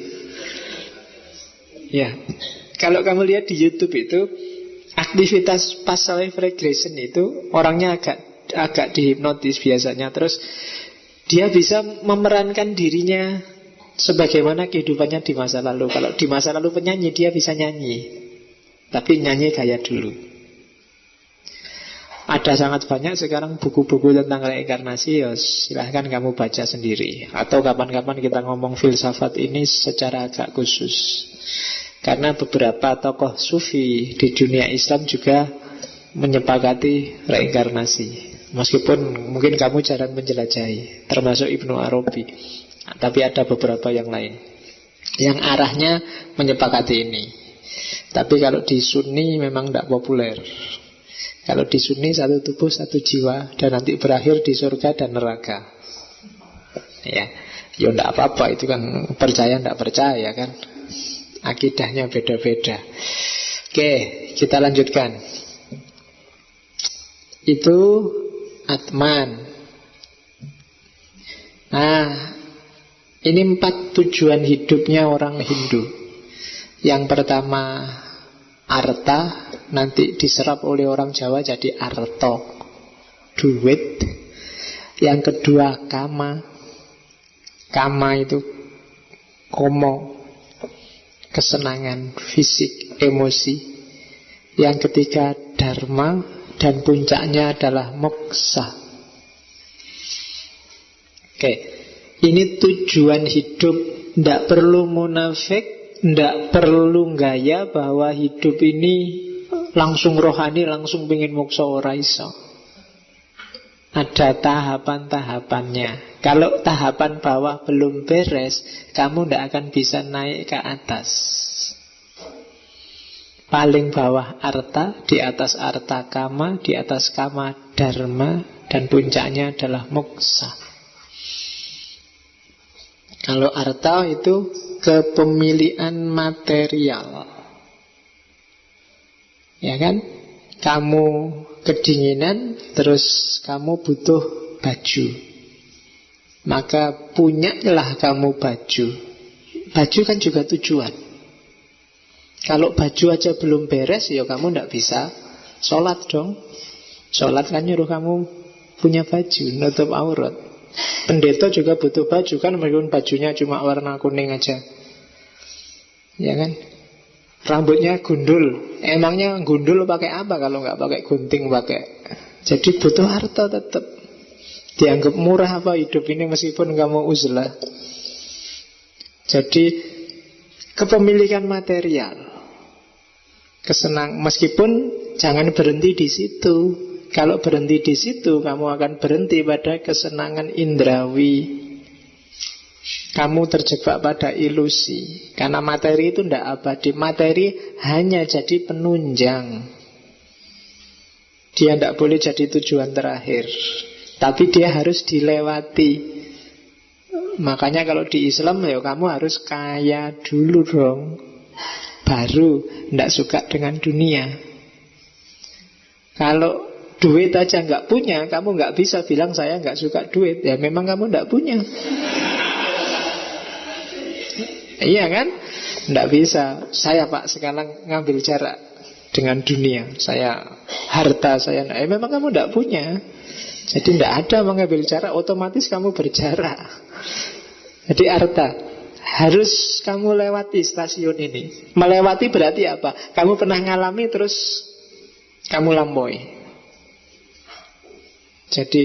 Speaker 1: Ya, kalau kamu lihat di YouTube itu aktivitas past life regression itu orangnya agak dihipnotis biasanya, terus dia bisa memerankan dirinya sebagaimana kehidupannya di masa lalu. Kalau di masa lalu penyanyi, dia bisa nyanyi, tapi nyanyi gaya dulu. Ada sangat banyak sekarang buku-buku tentang reinkarnasi, ya silahkan kamu baca sendiri. Atau kapan-kapan kita ngomong filsafat ini secara agak khusus. Karena beberapa tokoh sufi di dunia Islam juga menyepakati reinkarnasi. Meskipun mungkin kamu jarang menjelajahi, termasuk Ibnu Arabi. Tapi ada beberapa yang lain yang arahnya menyepakati ini. Tapi kalau di Sunni memang tidak populer. Kalau di Sunni satu tubuh satu jiwa, dan nanti berakhir di surga dan neraka. Ya tidak apa-apa, itu kan percaya tidak percaya kan, akidahnya beda-beda. Oke, kita lanjutkan. Itu Atman. Nah, ini 4 tujuan hidupnya orang Hindu. Yang pertama arta, nanti diserap oleh orang Jawa jadi arto, duit. Yang kedua kama. Kama itu komo, kesenangan fisik, emosi. Yang ketiga dharma, dan puncaknya adalah moksa. Oke, ini tujuan hidup. Tidak perlu munafik, tidak perlu gaya bahwa hidup ini langsung rohani, langsung pengen moksa, ora iso. Ada tahapan-tahapannya. Kalau tahapan bawah belum beres, kamu tidak akan bisa naik ke atas. Paling bawah arta, di atas arta kama, di atas kama dharma, dan puncaknya adalah moksa. Kalau arta itu kepemilikan material, ya kan? Kamu kedinginan, terus kamu butuh baju, maka punyalah kamu baju. Baju kan juga tujuan. Kalau baju aja belum beres, ya kamu tidak bisa sholat dong. Sholat kan nyuruh kamu punya baju, nutup aurat. Pendeta juga butuh baju kan, meskipun bajunya cuma warna kuning aja, ya kan? Rambutnya gundul, emangnya gundul pakai apa kalau nggak pakai gunting pakai? Jadi butuh harta tetap. Dianggap murah apa hidup ini meskipun kamu uzlah. Jadi kepemilikan material, meskipun jangan berhenti di situ. Kalau berhenti di situ, kamu akan berhenti pada kesenangan indrawi. Kamu terjebak pada ilusi. Karena materi itu tidak abadi. Materi hanya jadi penunjang. Dia tidak boleh jadi tujuan terakhir, tapi dia harus dilewati. Makanya kalau di Islam ya kamu harus kaya dulu dong, baru ndak suka dengan dunia. Kalau duit aja nggak punya, kamu nggak bisa bilang saya nggak suka duit. Ya memang kamu nggak punya. Iya kan? Nggak bisa. Saya Pak sekarang ngambil jarak dengan dunia. Saya harta saya. Memang kamu nggak punya. Jadi nggak ada mengambil jarak, otomatis kamu berjarak. Jadi harta harus kamu lewati stasiun ini. Melewati berarti apa? Kamu pernah ngalami terus kamu lampaui. Jadi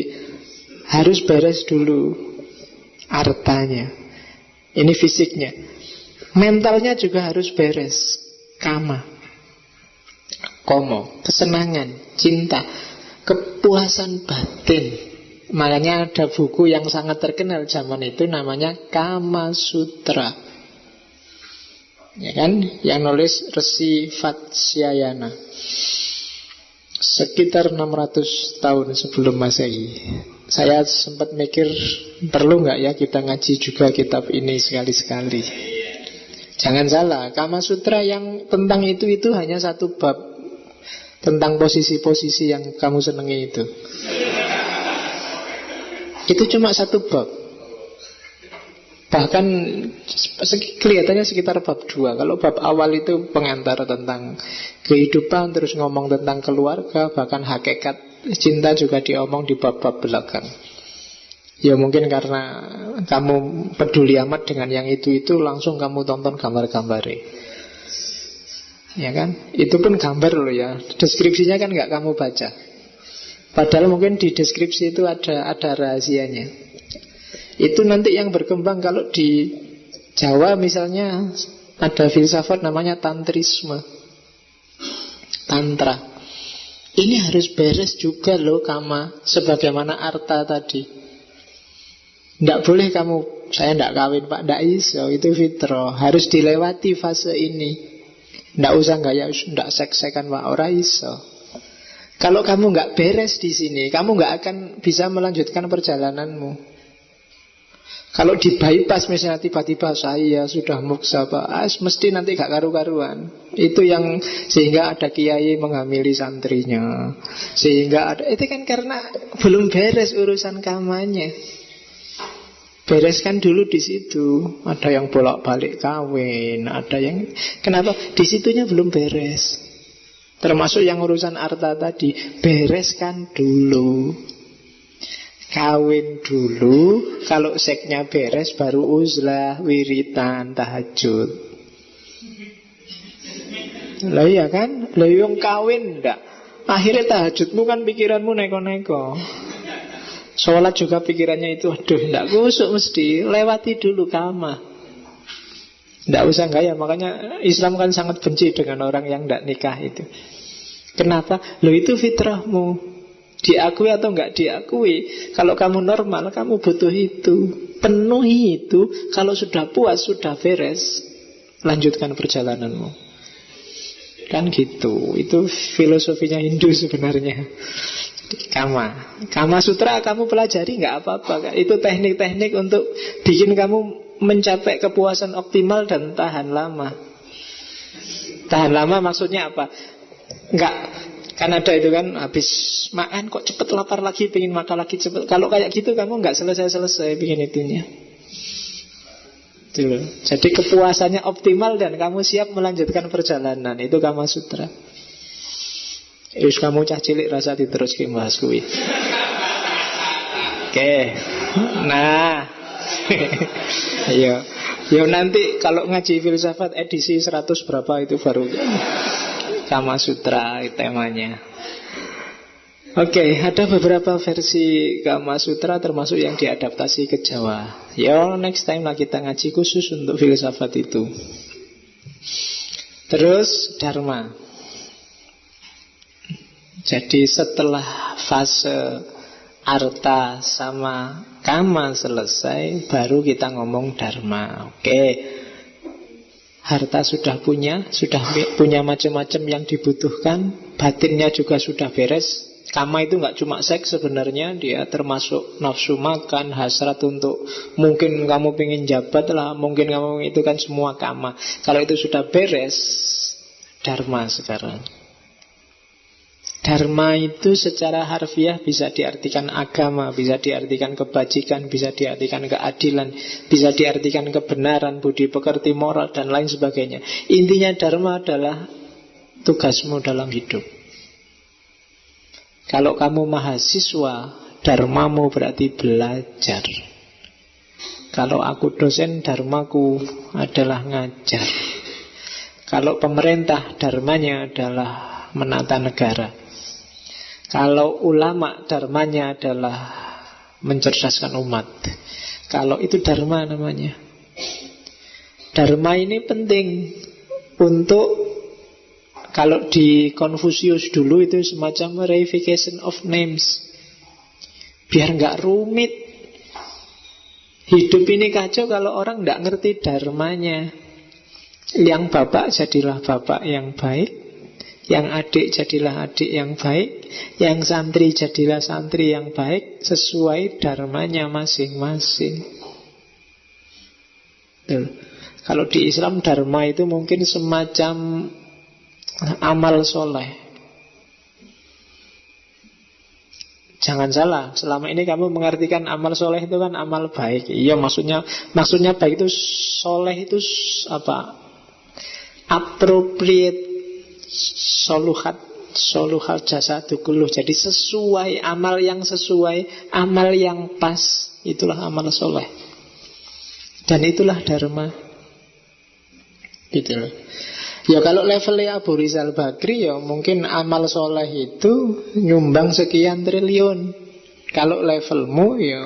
Speaker 1: harus beres dulu hartanya. Ini fisiknya. Mentalnya juga harus beres. Kama, komo, kesenangan, cinta, kepuasan batin. Makanya ada buku yang sangat terkenal zaman itu namanya Kama Sutra. Ya kan? Yang nulis Resi Vatsyayana. Sekitar 600 tahun sebelum Masehi. Saya sempat mikir, perlu nggak ya kita ngaji juga kitab ini sekali-sekali. Jangan salah, Kama Sutra yang tentang itu hanya satu bab, tentang posisi-posisi yang kamu senangi itu. Itu cuma satu bab. Bahkan kelihatannya sekitar bab 2. Kalau bab awal itu pengantar tentang kehidupan, terus ngomong tentang keluarga, bahkan hakikat cinta juga diomong di bab-bab belakang. Ya mungkin karena kamu peduli amat dengan yang itu langsung kamu tonton gambar-gambarnya. Ya kan? Itu pun gambar loh ya. Deskripsinya kan nggak kamu baca. Padahal mungkin di deskripsi itu ada rahasianya. Itu nanti yang berkembang. Kalau di Jawa misalnya ada filsafat namanya tantrisme, tantra. Ini harus beres juga loh kama, sebagaimana arta tadi. Tidak boleh kamu, saya tidak kawin Pak, tidak iso, itu fitrah. Harus dilewati fase ini. Tidak usah gaya, tidak seks-sekan Pak, ora iso. Kalau kamu nggak beres di sini, kamu nggak akan bisa melanjutkan perjalananmu. Kalau di bypass misalnya tiba-tiba saya sudah muksa Pak, mesti nanti gak karu-karuan. Itu yang sehingga ada kiai menghamili santrinya. Sehingga ada, itu kan karena belum beres urusan kamanya. Bereskan dulu di situ. Ada yang bolak-balik kawin, ada yang kenapa? Di situnya belum beres. Termasuk yang urusan harta tadi, bereskan dulu. Kawin dulu, kalau seksnya beres baru uzlah, wiritan, tahajud. Lah iya kan? Lah yang kawin ndak. Akhirnya tahajudmu kan pikiranmu neko-neko. Sholat juga pikirannya itu, aduh ndak kusuk mesti. Lewati dulu kama. Ndak usah gaya, makanya Islam kan sangat benci dengan orang yang ndak nikah itu. Kenapa? Lo itu fitrahmu. Diakui atau enggak diakui, kalau kamu normal, kamu butuh itu. Penuhi itu. Kalau sudah puas, sudah beres, lanjutkan perjalananmu. Kan gitu. Itu filosofinya Hindu sebenarnya. Kama Sutra kamu pelajari nggak apa-apa. Itu teknik-teknik untuk bikin kamu mencapai kepuasan optimal dan tahan lama. Tahan lama maksudnya apa? Enggak. Kan ada itu kan, habis makan kok cepet lapar lagi, pengen makan lagi cepet. Kalau kayak gitu kamu nggak selesai-selesai bikin itunya. Jadi kepuasannya optimal dan kamu siap melanjutkan perjalanan. Itu Kama Sutra. Terus kamu cah cilik rasa diterus ke bahas kuwi. Oke. Nah. Ayo. Ya nanti kalau ngaji filsafat edisi 100 berapa itu baru Kama Sutra temanya. Oke, ada beberapa versi Kama Sutra termasuk yang diadaptasi ke Jawa. Ya, next time lah kita ngaji khusus untuk filsafat itu. Terus Dharma. Jadi setelah fase arta sama kama selesai, baru kita ngomong Dharma. Oke. Harta sudah punya macam-macam yang dibutuhkan, batinnya juga sudah beres, Kama itu nggak cuma seks sebenarnya, dia termasuk nafsu makan, hasrat untuk mungkin kamu pengen jabat lah, mungkin kamu itu kan semua kama. Kalau itu sudah beres, dharma sekarang. Dharma itu secara harfiah bisa diartikan agama, bisa diartikan kebajikan, bisa diartikan keadilan, bisa diartikan kebenaran, budi pekerti, moral, dan lain sebagainya. Intinya dharma adalah tugasmu dalam hidup. Kalau kamu mahasiswa, dharmamu berarti belajar. Kalau aku dosen, dharmaku adalah ngajar. Kalau pemerintah, dharmanya adalah menata negara. Kalau ulama, dharmanya adalah mencerdaskan umat. Kalau itu dharma namanya. Dharma ini penting untuk, kalau di Konfusius dulu itu semacam reification of names, biar nggak rumit. Hidup ini kacau kalau orang nggak ngerti dharmanya. Yang bapak jadilah bapak yang baik, yang adik jadilah adik yang baik, yang santri jadilah santri yang baik, sesuai dharmanya masing-masing. Kalau di Islam dharma itu mungkin semacam amal soleh. Jangan salah, selama ini kamu mengartikan amal soleh itu kan amal baik. Iya, maksudnya baik itu, soleh itu apa? Appropriate, soluhat jasa dukuluh. Jadi sesuai, amal yang sesuai, amal yang pas, itulah amal soleh. Dan itulah dharma. Gitu loh. Ya kalau levelnya Abu Rizal Bakri, ya mungkin amal soleh itu nyumbang sekian triliun. Kalau levelmu, ya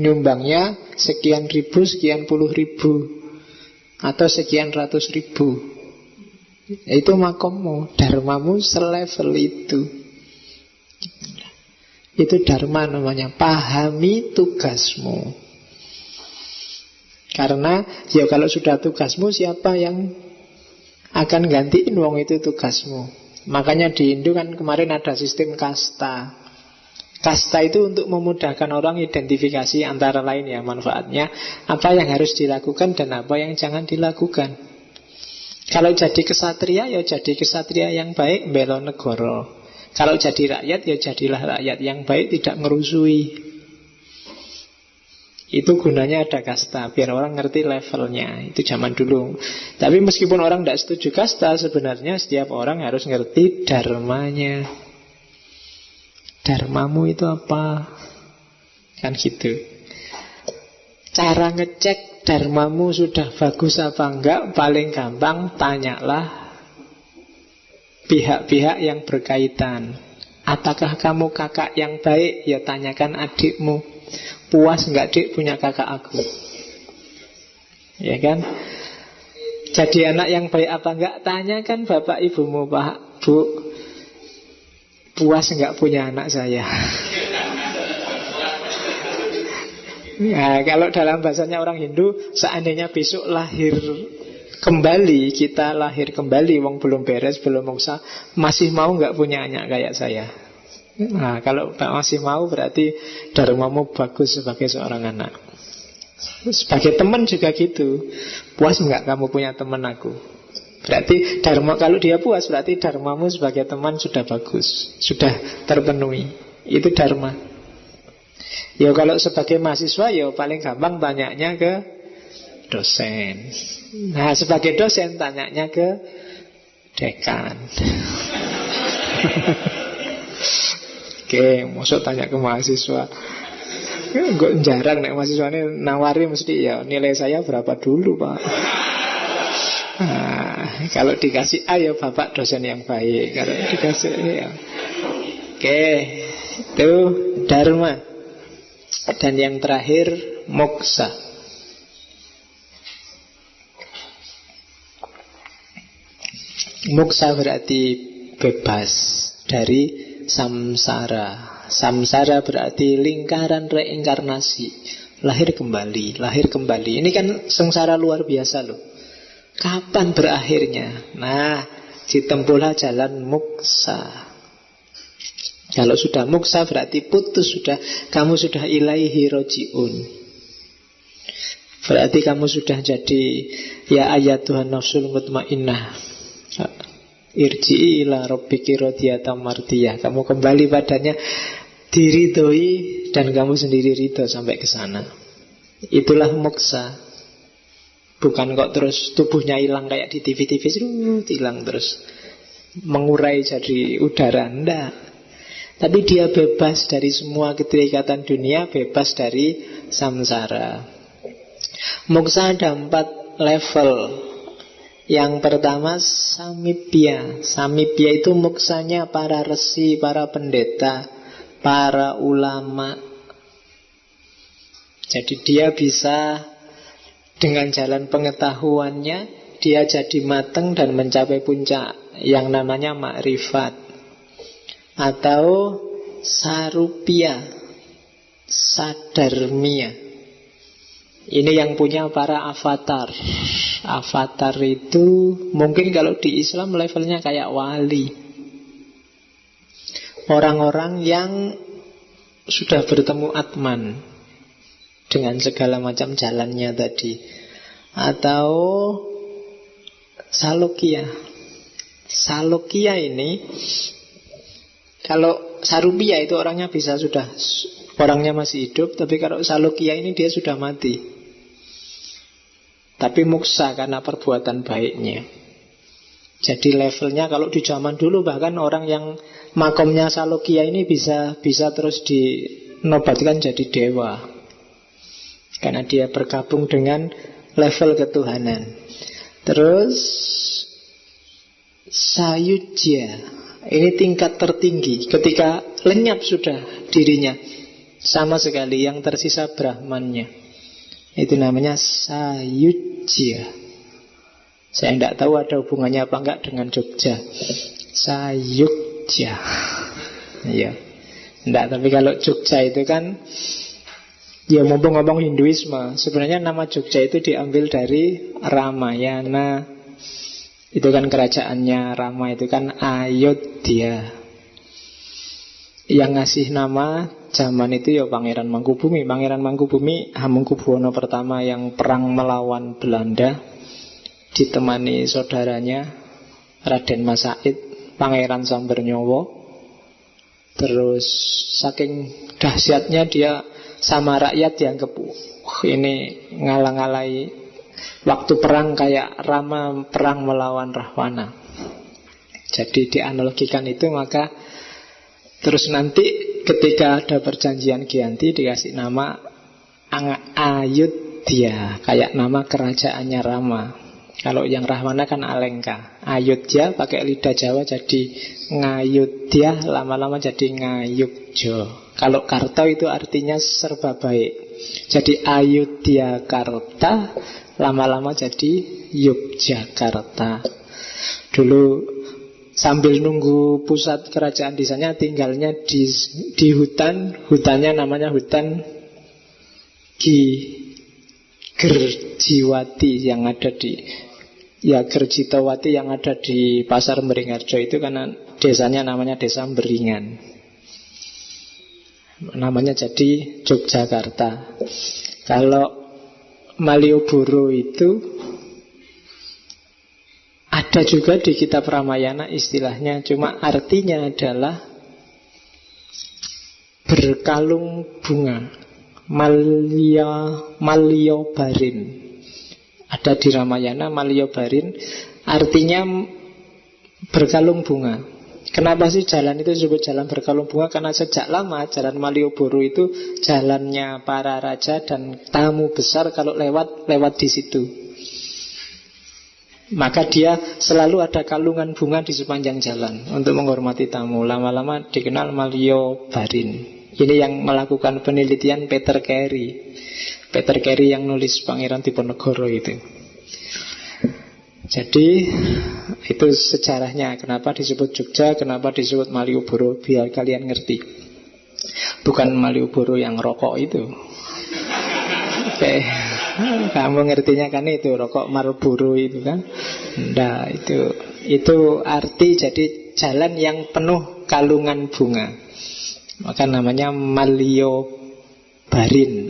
Speaker 1: nyumbangnya sekian ribu, sekian puluh ribu, atau sekian ratus ribu. Itu makommu, dharmamu selevel itu. Itu dharma namanya. Pahami tugasmu. Karena ya kalau sudah tugasmu, siapa yang akan gantiin wong itu tugasmu. Makanya di Hindu kan kemarin ada sistem kasta. Kasta itu untuk memudahkan orang identifikasi antara lain ya manfaatnya, apa yang harus dilakukan dan apa yang jangan dilakukan. Kalau jadi kesatria, ya jadi kesatria yang baik, bela negara. Kalau jadi rakyat, ya jadilah rakyat yang baik, tidak ngerusui. Itu gunanya ada kasta, biar orang ngerti levelnya. Itu zaman dulu. Tapi meskipun orang tidak setuju kasta, sebenarnya setiap orang harus ngerti dharmanya. Dharmamu itu apa? Kan gitu. Cara ngecek dharmamu sudah bagus apa enggak, paling gampang tanyalah pihak-pihak yang berkaitan. Apakah kamu kakak yang baik? Ya tanyakan adikmu. Puas enggak dik punya kakak aku? Ya kan? Jadi anak yang baik apa enggak? Tanyakan bapak ibumu, Pak, Bu, puas enggak punya anak saya? Nah, kalau dalam bahasanya orang Hindu, seandainya besok lahir kembali, kita lahir kembali, wong belum beres, belum moksa, masih mau enggak punya anak kayak saya? Nah, kalau masih mau berarti dharmamu bagus sebagai seorang anak. Sebagai teman juga gitu. Puas enggak kamu punya teman aku? Berarti dharma, kalau dia puas berarti dharmamu sebagai teman sudah bagus, sudah terpenuhi. Itu dharma. Ya kalau sebagai mahasiswa, ya paling gampang tanyanya ke dosen. Nah sebagai dosen tanyanya ke dekan. Oke, maksud tanya ke mahasiswa. Gue jarang nih mahasiswa ini nawari, mesti ya nilai saya berapa dulu Pak. Nah, kalau dikasih A ya bapak dosen yang baik. Kalau dikasih ya. Oke, itu dharma. Dan yang terakhir moksa. Moksa berarti bebas dari samsara. Samsara berarti lingkaran reinkarnasi. Lahir kembali, lahir kembali. Ini kan sengsara luar biasa loh. Kapan berakhirnya? Nah, ditempuhlah jalan moksa. Kalau sudah muksa berarti putus sudah. Kamu sudah ilaihi roji'un. Berarti kamu sudah jadi ya ayatuhan nafsul mutmainnah, irji'i ila rabbiki radiyatan mardiyah. Kamu kembali padanya, diridhoi, dan kamu sendiri ridho sampai ke sana. Itulah moksa. Bukan kok terus tubuhnya hilang kayak di TV-TV, hilang terus mengurai jadi udara. Enggak. Tapi dia bebas dari semua keterikatan dunia, bebas dari samsara. Moksa ada 4 level. Yang pertama samipya. Samipya itu moksanya para resi, para pendeta, para ulama. Jadi dia bisa dengan jalan pengetahuannya, dia jadi mateng dan mencapai puncak yang namanya makrifat. Atau sarupya, sadarmia. Ini yang punya para avatar. Avatar itu mungkin kalau di Islam levelnya kayak wali. Orang-orang yang sudah bertemu Atman dengan segala macam jalannya tadi. Atau Salokya. Salokya ini, kalau Sarupya itu orangnya bisa sudah, orangnya masih hidup. Tapi kalau Salokya ini dia sudah mati, tapi muksa karena perbuatan baiknya. Jadi levelnya kalau di zaman dulu bahkan orang yang makomnya Salokya ini bisa terus dinobatkan jadi dewa, karena dia bergabung dengan level ketuhanan. Terus Sayujya, ini tingkat tertinggi. Ketika lenyap sudah dirinya, sama sekali yang tersisa Brahmannya. Itu namanya Sayujya. Saya tidak tahu ada hubungannya apa enggak dengan Jogja. Sayujya. Iya. Tidak, tapi kalau Jogja itu kan, ya mumpung ngomong Hinduisme, sebenarnya nama Jogja itu diambil dari Ramayana. Itu kan kerajaannya Rama, itu kan Ayodhya. Yang ngasih nama zaman itu ya Pangeran Mangkubumi. Pangeran Mangkubumi Hamengkubuwono pertama yang perang melawan Belanda, ditemani saudaranya Raden Mas Said, Pangeran Sambernyowo. Terus saking dahsyatnya dia sama rakyat dianggap ini ngalang-alai. Waktu perang kayak Rama perang melawan Rahwana. Jadi dianalogikan itu, maka terus nanti ketika ada perjanjian Giyanti dikasih nama Ayodhya, kayak nama kerajaannya Rama. Kalau yang Rahwana kan Alengka. Ayodhya pakai lidah Jawa jadi Ngayodhya, lama-lama jadi Ngayogja. Kalau Karta itu artinya serba baik. Jadi Ayodhya Karta, lama-lama jadi Yogyakarta. Dulu sambil nunggu pusat kerajaan di sana, tinggalnya di hutan. Hutannya namanya hutan Gerjiwati yang ada di Gerjitawati yang ada di Pasar Beringharjo itu, karena desanya namanya Desa Beringan. Namanya jadi Yogyakarta. Kalau Malioboro itu ada juga di kitab Ramayana istilahnya, cuma artinya adalah berkalung bunga. Maliobarin. Ada di Ramayana Maliobarin, artinya berkalung bunga. Kenapa sih jalan itu disebut jalan berkalung bunga? Karena sejak lama jalan Malioboro itu jalannya para raja dan tamu besar kalau lewat di situ. Maka dia selalu ada kalungan bunga di sepanjang jalan untuk menghormati tamu. Lama-lama dikenal Maliobarin. Ini yang melakukan penelitian Peter Carey. Peter Carey yang nulis Pangeran Diponegoro itu. Jadi itu sejarahnya. Kenapa disebut Jogja, kenapa disebut Malioboro, biar kalian ngerti. Bukan Malioboro yang rokok itu. Oke. Kamu ngertinya kan itu rokok Marlboro itu kan. Nah, itu arti. Jadi jalan yang penuh kalungan bunga. Maka namanya Malioboro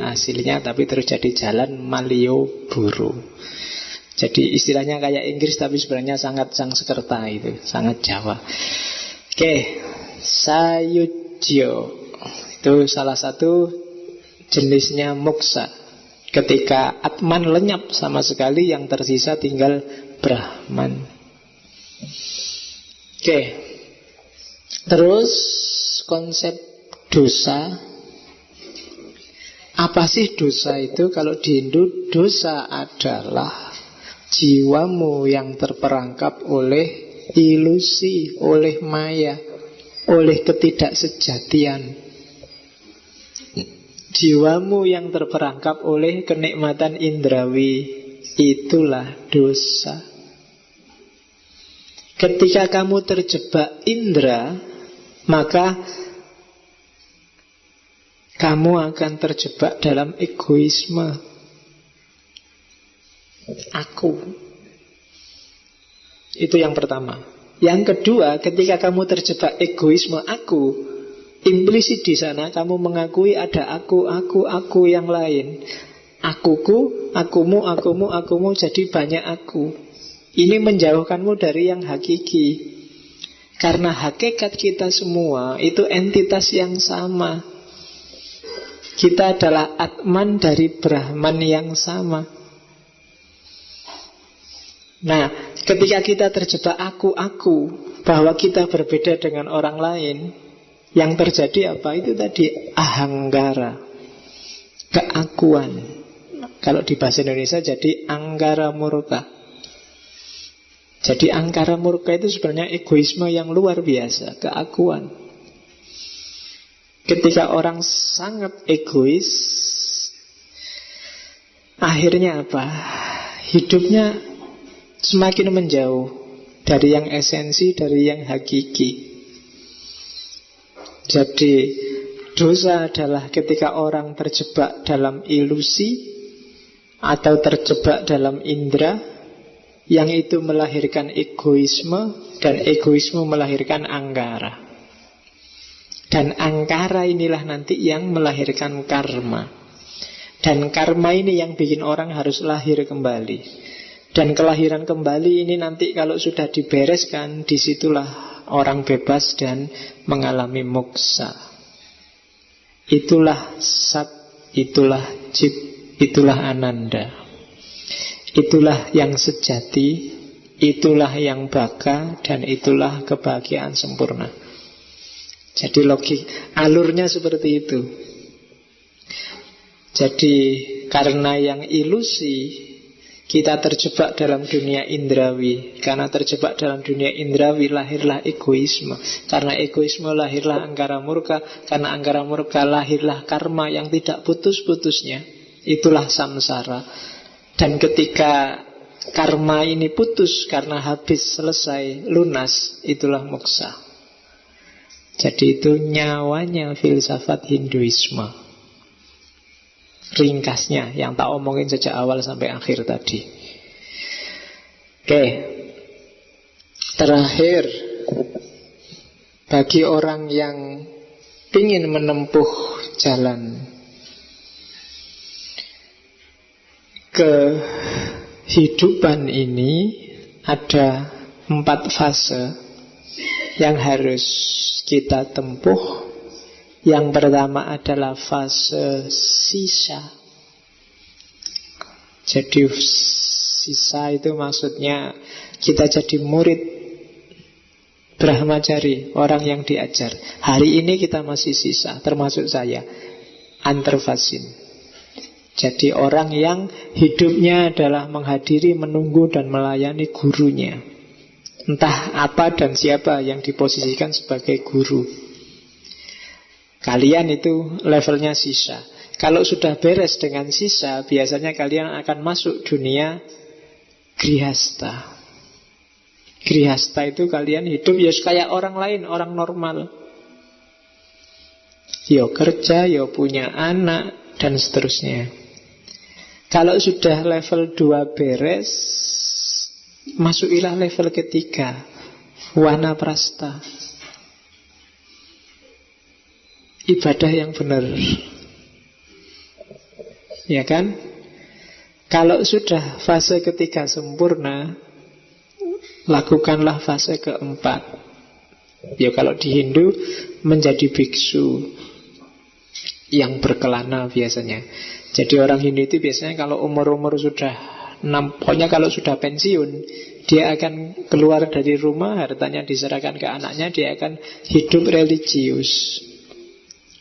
Speaker 1: aslinya, tapi terus jadi jalan Malioboro. Jadi istilahnya kayak Inggris, tapi sebenarnya sangat Sanskerta itu, sangat Jawa. Oke, Sayujyo itu salah satu jenisnya moksa. Ketika Atman lenyap sama sekali, yang tersisa tinggal Brahman. Oke. Terus konsep dosa. Apa sih dosa itu? Kalau di Hindu, dosa adalah jiwamu yang terperangkap oleh ilusi, oleh maya, oleh ketidaksejatian. Jiwamu yang terperangkap oleh kenikmatan indrawi, itulah dosa. Ketika kamu terjebak indera, maka kamu akan terjebak dalam egoisme. Aku. Itu yang pertama. Yang kedua, ketika kamu terjebak egoisme aku, implisit di sana kamu mengakui ada aku yang lain. Akuku, akumu, jadi banyak aku. Ini menjauhkanmu dari yang hakiki. Karena hakikat kita semua itu entitas yang sama. Kita adalah Atman dari Brahman yang sama. Nah, ketika kita terjebak aku, bahwa kita berbeda dengan orang lain, yang terjadi apa? Itu tadi ahanggara, keakuan. Kalau di bahasa Indonesia jadi anggara murka. Jadi angkara murka itu sebenarnya egoisme yang luar biasa, keakuan. Ketika orang sangat egois, akhirnya apa? Hidupnya semakin menjauh dari yang esensi, dari yang hakiki. Jadi dosa adalah ketika orang terjebak dalam ilusi atau terjebak dalam indera, yang itu melahirkan egoisme, dan egoisme melahirkan angkara. Dan angkara inilah nanti yang melahirkan karma. Dan karma ini yang bikin orang harus lahir kembali. Dan kelahiran kembali ini nanti kalau sudah dibereskan, disitulah orang bebas dan mengalami moksa. Itulah Sat, itulah Chit, itulah Ananda. Itulah yang sejati, itulah yang baka, dan itulah kebahagiaan sempurna. Jadi alurnya seperti itu. Jadi karena yang ilusi, kita terjebak dalam dunia indrawi. Karena terjebak dalam dunia indrawi, lahirlah egoisme. Karena egoisme lahirlah angkara murka. Karena angkara murka lahirlah karma yang tidak putus-putusnya. Itulah samsara. Dan ketika karma ini putus karena habis, selesai, lunas, itulah moksa. Jadi itu nyawanya filsafat Hinduisme. Ringkasnya yang tak omongin sejak awal sampai akhir tadi. Oke. Terakhir, bagi orang yang ingin menempuh jalan kehidupan ini, ada 4 fase yang harus kita tempuh. Yang pertama adalah fase sisa. Jadi sisa itu maksudnya kita jadi murid Brahmacari, orang yang diajar. Hari ini kita masih sisa, termasuk saya, Antarvasin. Jadi orang yang hidupnya adalah menghadiri, menunggu, dan melayani gurunya. Entah apa dan siapa yang diposisikan sebagai guru. Kalian itu levelnya sisa. Kalau sudah beres dengan sisa, biasanya kalian akan masuk dunia grihasta. Grihasta itu kalian hidup ya kayak orang lain, orang normal. Yo kerja, yo punya anak, dan seterusnya. Kalau sudah level 2 beres, masukilah level ketiga, Wanaprasta. Ibadah yang benar. Ya kan? Kalau sudah fase ketiga sempurna, lakukanlah fase keempat. Ya kalau di Hindu menjadi biksu yang berkelana biasanya. Jadi orang Hindu itu biasanya kalau umur-umur sudah pokoknya kalau sudah pensiun, dia akan keluar dari rumah, hartanya diserahkan ke anaknya, dia akan hidup religius.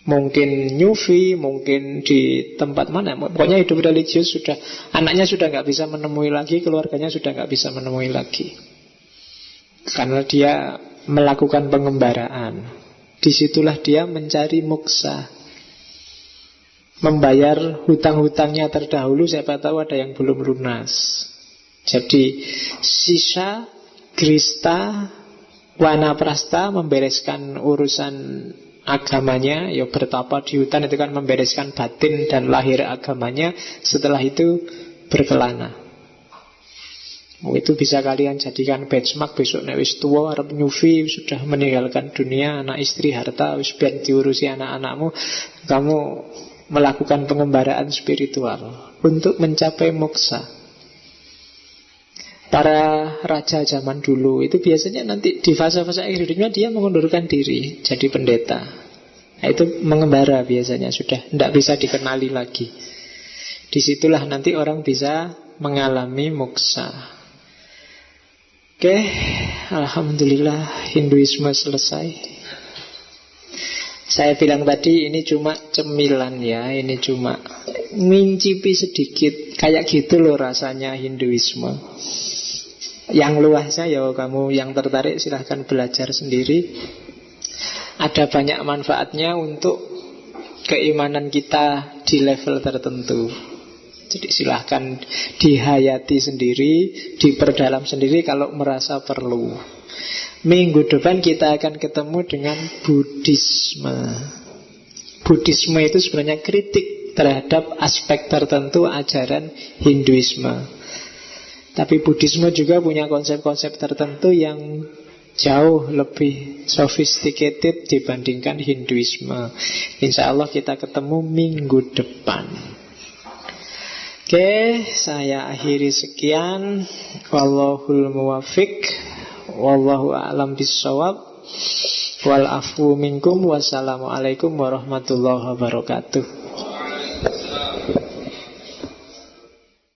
Speaker 1: Mungkin nyufi, mungkin di tempat mana, pokoknya hidup religius sudah. Anaknya sudah nggak bisa menemui lagi, keluarganya sudah nggak bisa menemui lagi, karena dia melakukan pengembaraan. Disitulah dia mencari moksa, membayar hutang-hutangnya terdahulu. Siapa tahu ada yang belum lunas. Jadi sisa, grista, wanaprasta membereskan urusan agamanya, ya bertapa di hutan itu kan membereskan batin dan lahir agamanya. Setelah itu berkelana. Itu bisa kalian jadikan benchmark. Besok nek wis tuwa arep nyufi, sudah meninggalkan dunia, anak istri harta wis ben diurusi anak-anakmu, kamu melakukan pengembaraan spiritual untuk mencapai moksa. Para raja zaman dulu itu biasanya nanti di fase-fase akhir hidupnya dia mengundurkan diri jadi pendeta. Nah, itu mengembara biasanya, sudah tidak bisa dikenali lagi. Disitulah nanti orang bisa mengalami moksa. Oke, alhamdulillah Hinduisme selesai. Saya bilang tadi ini cuma cemilan ya, ini cuma ngincipi sedikit. Kayak gitu loh rasanya Hinduisme. Yang luasnya ya kamu yang tertarik silahkan belajar sendiri. Ada banyak manfaatnya untuk keimanan kita di level tertentu. Jadi silahkan dihayati sendiri, diperdalam sendiri kalau merasa perlu. Minggu depan kita akan ketemu dengan Buddhisme. Buddhisme itu sebenarnya kritik terhadap aspek tertentu ajaran Hinduisme. Tapi Buddhisme juga punya konsep-konsep tertentu yang jauh lebih sophisticated dibandingkan Hinduisme. Insya Allah kita ketemu minggu depan. Oke, saya akhiri sekian. Wallahul muwafiq, wallahu a'lam bissawab, wal afu minkum, wassalamualaikum warahmatullahi wabarakatuh.